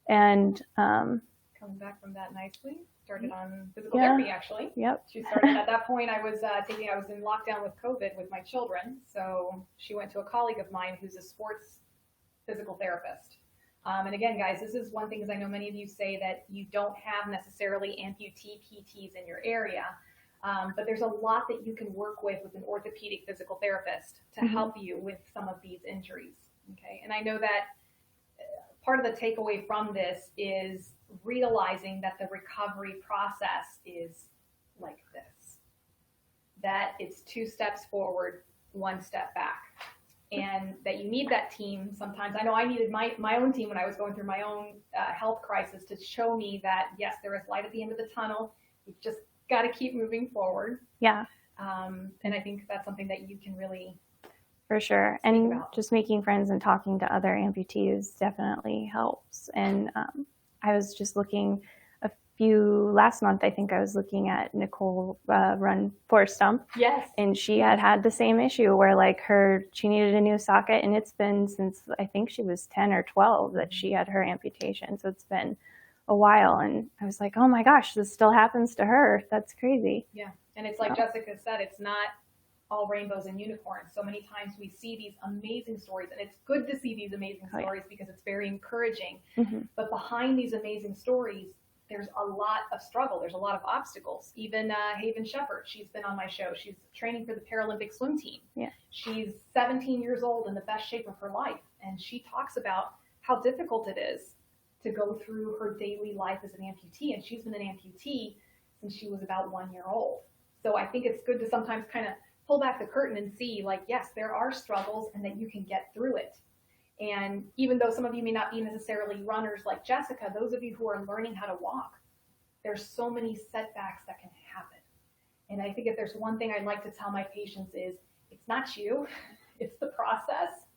And coming back from that nicely, started on physical therapy actually. Yep. She started at that point. I was in lockdown with COVID with my children, so she went to a colleague of mine who's a sports physical therapist. And again, guys, this is one thing, because I know many of you say that you don't have necessarily amputee PTs in your area. But there's a lot that you can work with an orthopedic physical therapist to help you with some of these injuries. Okay. And I know that part of the takeaway from this is realizing that the recovery process is like this, that it's 2 steps forward, 1 step back, and that you need that team. Sometimes I know I needed my own team when I was going through my own health crisis to show me that, yes, there is light at the end of the tunnel. You just got to keep moving forward. Yeah. And I think that's something that you can really, for sure. And just making friends and talking to other amputees definitely helps. And I was just looking last month, I think I was looking at Nicole run Forest Stump. Yes. And she had the same issue where like she needed a new socket, and it's been since I think she was 10 or 12 that she had her amputation. So it's been a while. And I was like, oh my gosh, this still happens to her. That's crazy. Yeah. And it's like Jessica said, it's not all rainbows and unicorns. So many times we see these amazing stories, and it's good to see these amazing stories because it's very encouraging. Mm-hmm. But behind these amazing stories, there's a lot of struggle. There's a lot of obstacles. Even Haven Shepherd, she's been on my show. She's training for the Paralympic swim team. Yeah. She's 17 years old in the best shape of her life. And she talks about how difficult it is to go through her daily life as an amputee. And she's been an amputee since she was about 1 year old. So I think it's good to sometimes kind of pull back the curtain and see, like, yes, there are struggles and that you can get through it. And even though some of you may not be necessarily runners like Jessica, those of you who are learning how to walk, there's so many setbacks that can happen. And I think if there's one thing I'd like to tell my patients is, it's not you, it's the process.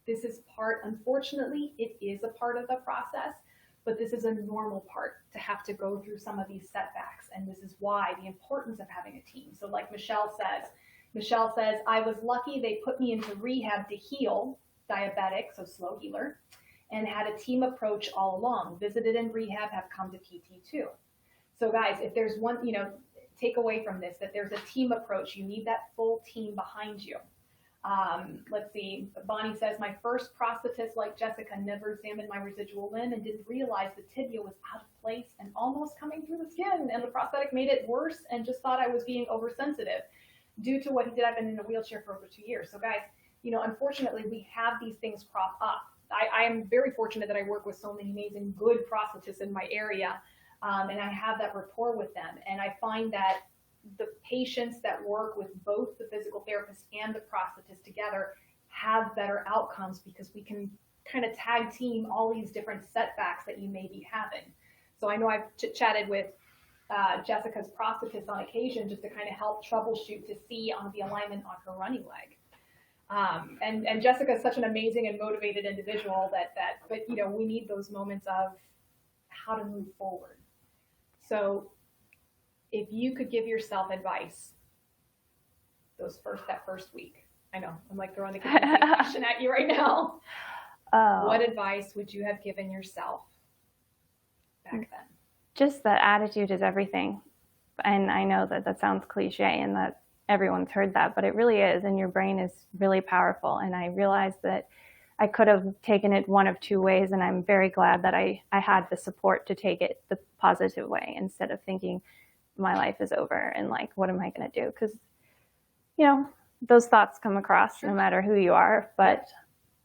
This is unfortunately, it is a part of the process, but this is a normal part to have to go through some of these setbacks. And this is why the importance of having a team. So like Michelle says, I was lucky they put me into rehab to heal, diabetic, so slow healer, and had a team approach all along. Visited in rehab, have come to PT too. So guys, if there's one, take away from this, that there's a team approach. You need that full team behind you. Let's see, Bonnie says, my first prosthetist like Jessica never examined my residual limb and didn't realize the tibia was out of place and almost coming through the skin, and the prosthetic made it worse and just thought I was being oversensitive. Due to what he did, I've been in a wheelchair for over 2 years. So guys, unfortunately, we have these things crop up. I am very fortunate that I work with so many amazing, good prosthetists in my area, and I have that rapport with them. And I find that the patients that work with both the physical therapist and the prosthetist together have better outcomes because we can kind of tag team all these different setbacks that you may be having. So I know I've chatted with Jessica's prosthetist on occasion just to kind of help troubleshoot to see on the alignment on her running leg. And Jessica is such an amazing and motivated individual but we need those moments of how to move forward. So if you could give yourself advice that first week, I know I'm like throwing the question at you right now. What advice would you have given yourself back then? Just that attitude is everything. And I know that sounds cliche and that everyone's heard that, but it really is. And your brain is really powerful. And I realized that I could have taken it one of two ways. And I'm very glad that I had the support to take it the positive way instead of thinking my life is over and like, what am I going to do? Because, those thoughts come across no matter who you are. But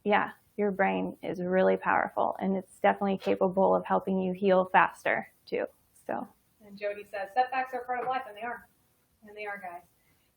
yeah, your brain is really powerful and it's definitely capable of helping you heal faster too. So. And Jody says, setbacks are part of life, and they are, guys.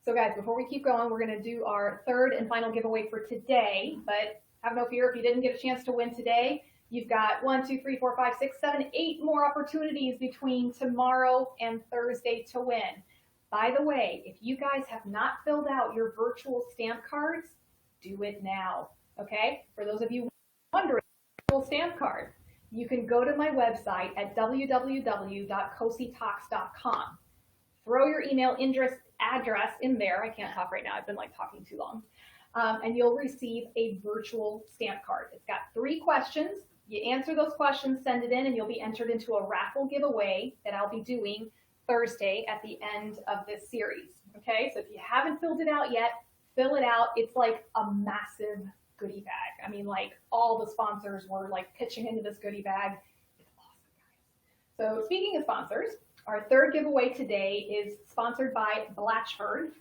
So guys, before we keep going, we're going to do our third and final giveaway for today, but have no fear if you didn't get a chance to win today. You've got 1, 2, 3, 4, 5, 6, 7, 8 more opportunities between tomorrow and Thursday to win. By the way, if you guys have not filled out your virtual stamp cards, do it now, okay? For those of you wondering, virtual stamp card, you can go to my website at www.cositalks.com. Throw your email address in there. I can't talk right now. I've been talking too long. And you'll receive a virtual stamp card. It's got 3 questions. You answer those questions, send it in, and you'll be entered into a raffle giveaway that I'll be doing Thursday at the end of this series. Okay, so if you haven't filled it out yet, fill it out. It's like a massive goodie bag. I mean, all the sponsors were pitching into this goodie bag. It's awesome, guys. So speaking of sponsors, our third giveaway today is sponsored by Blatchford.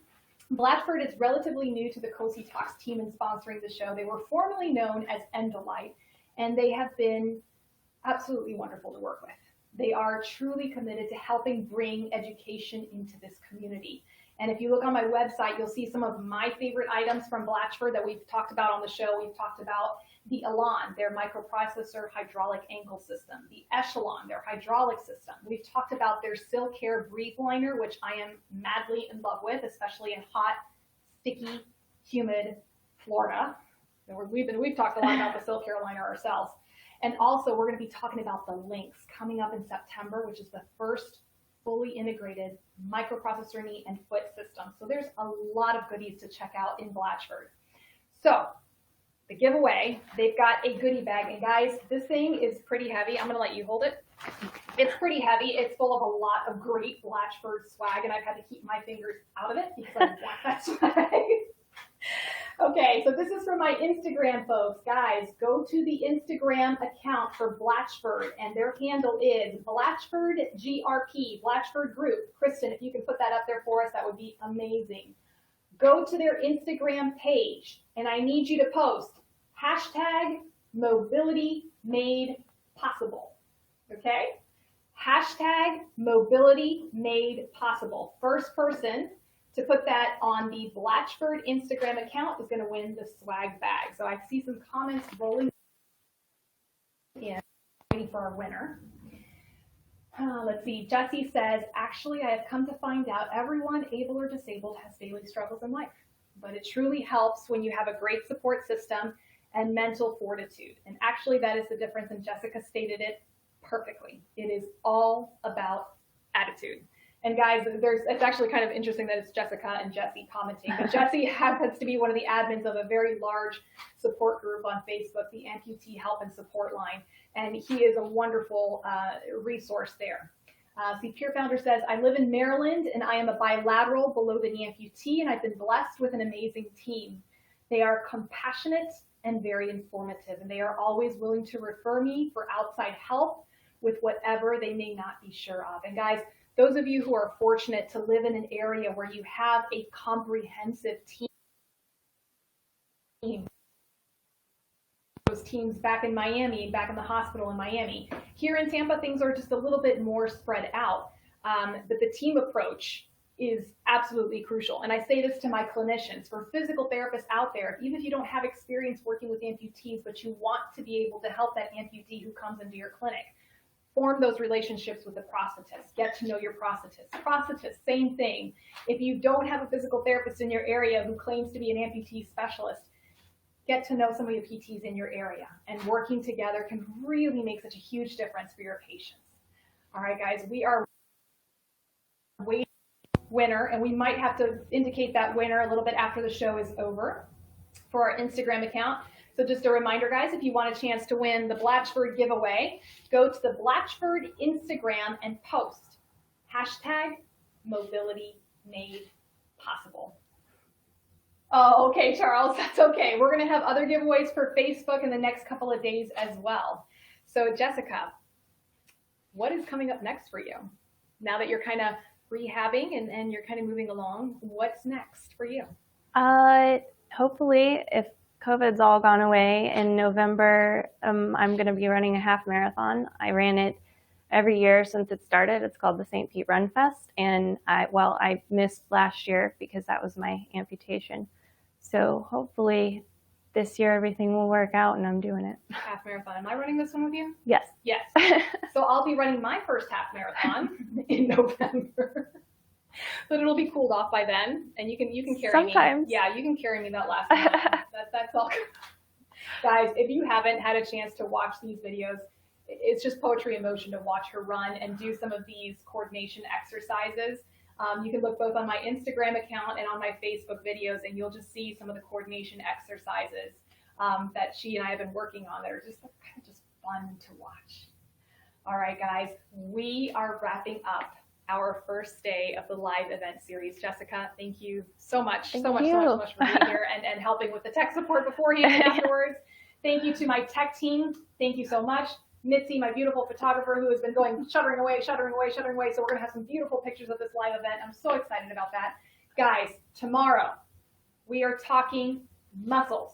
Blatchford is relatively new to the Cosi Talks team in sponsoring the show. They were formerly known as Endolite, and they have been absolutely wonderful to work with. They are truly committed to helping bring education into this community. And if you look on my website, you'll see some of my favorite items from Blatchford that we've talked about on the show. We've talked about the Elan, their microprocessor hydraulic ankle system, the Echelon, their hydraulic system. We've talked about their Silcare Breathe Liner, which I am madly in love with, especially in hot, sticky, humid Florida. We've talked a lot about the Silcare Liner ourselves. And also we're going to be talking about the links coming up in September, which is the first fully integrated microprocessor knee and foot system. So there's a lot of goodies to check out in Blatchford. So the giveaway, they've got a goodie bag. And guys, this thing is pretty heavy. I'm going to let you hold it. It's pretty heavy. It's full of a lot of great Blatchford swag, and I've had to keep my fingers out of it because I want that swag. Okay, so this is for my Instagram folks. Guys, go to the Instagram account for Blatchford, and their handle is Blatchford GRP, Blatchford Group. Kristen, if you can put that up there for us, that would be amazing. Go to their Instagram page, and I need you to post hashtag mobility made possible. Okay? Hashtag mobility made possible. First person to put that on the Blatchford Instagram account is going to win the swag bag. So I see some comments rolling in, waiting for our winner. Let's see. Jessie says, actually, I have come to find out everyone, able or disabled, has daily struggles in life. But it truly helps when you have a great support system and mental fortitude. And actually, that is the difference, and Jessica stated it perfectly. It is all about attitude. And guys, it's actually kind of interesting that it's Jessica and Jessie commenting. But Jessie happens to be one of the admins of a very large support group on Facebook, the Amputee Help and Support Line. And he is a wonderful resource there. See, Peer Founder says, I live in Maryland and I am a bilateral below the knee amputee, and I've been blessed with an amazing team. They are compassionate and very informative, and they are always willing to refer me for outside help with whatever they may not be sure of. And guys, those of you who are fortunate to live in an area where you have a comprehensive team, those teams back in Miami, back in the hospital in Miami. Here in Tampa, things are just a little bit more spread out, but the team approach is absolutely crucial. And I say this to my clinicians, for physical therapists out there, even if you don't have experience working with amputees, but you want to be able to help that amputee who comes into your clinic, form those relationships with the prosthetist. Get to know your prosthetist. Prosthetist, same thing. If you don't have a physical therapist in your area who claims to be an amputee specialist, get to know some of your PTs in your area. And working together can really make such a huge difference for your patients. All right, guys, we are waiting for the winner, and we might have to indicate that winner a little bit after the show is over for our Instagram account. So just a reminder, guys, if you want a chance to win the Blatchford giveaway, go to the Blatchford Instagram and post hashtag mobility made possible. Oh, okay, Charles, that's okay. We're going to have other giveaways for Facebook in the next couple of days as well. So Jessica, what is coming up next for you? Now that you're kind of rehabbing and you're kind of moving along, what's next for you? Hopefully, if COVID's all gone away in November, I'm going to be running a half marathon. I ran it every year since it started. It's called the St. Pete Run Fest. And I missed last year because that was my amputation. So hopefully this year everything will work out and I'm doing it. Half marathon. Am I running this one with you? Yes. Yes. So I'll be running my first half marathon in November. But it'll be cooled off by then, and you can carry Sometimes. me. Yeah, you can carry me that last marathon. That's all. Guys, if you haven't had a chance to watch these videos, it's just poetry in motion to watch her run and do some of these coordination exercises. You can look both on my Instagram account and on my Facebook videos, and you'll just see some of the coordination exercises that she and I have been working on that are just kind of just fun to watch. All right, guys, we are wrapping up our first day of the live event series. Jessica, thank you so much, so much for being here and helping with the tech support beforehand and afterwards. Thank you to my tech team. Thank you so much. Mitzi, my beautiful photographer, who has been going shuttering away. So we're going to have some beautiful pictures of this live event. I'm so excited about that. Guys, tomorrow we are talking muscles,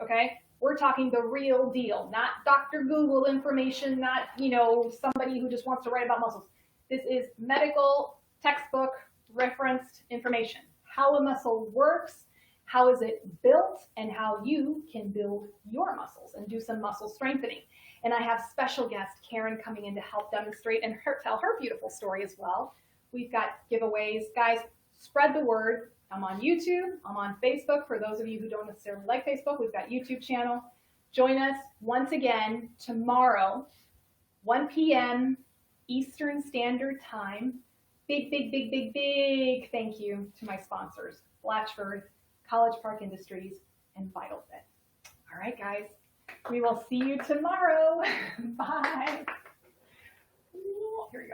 okay? We're talking the real deal, not Dr. Google information, not, somebody who just wants to write about muscles. This is medical, textbook, referenced information. How a muscle works, how is it built, and how you can build your muscles and do some muscle strengthening. And I have special guest Karen coming in to help demonstrate and tell her beautiful story as well. We've got giveaways. Guys, spread the word. I'm on YouTube. I'm on Facebook. For those of you who don't necessarily like Facebook, we've got YouTube channel. Join us once again tomorrow, 1 p.m. Eastern Standard Time. Big thank you to my sponsors, Blatchford, College Park Industries, and VitalFit. All right, guys, we will see you tomorrow. Bye. Here we go.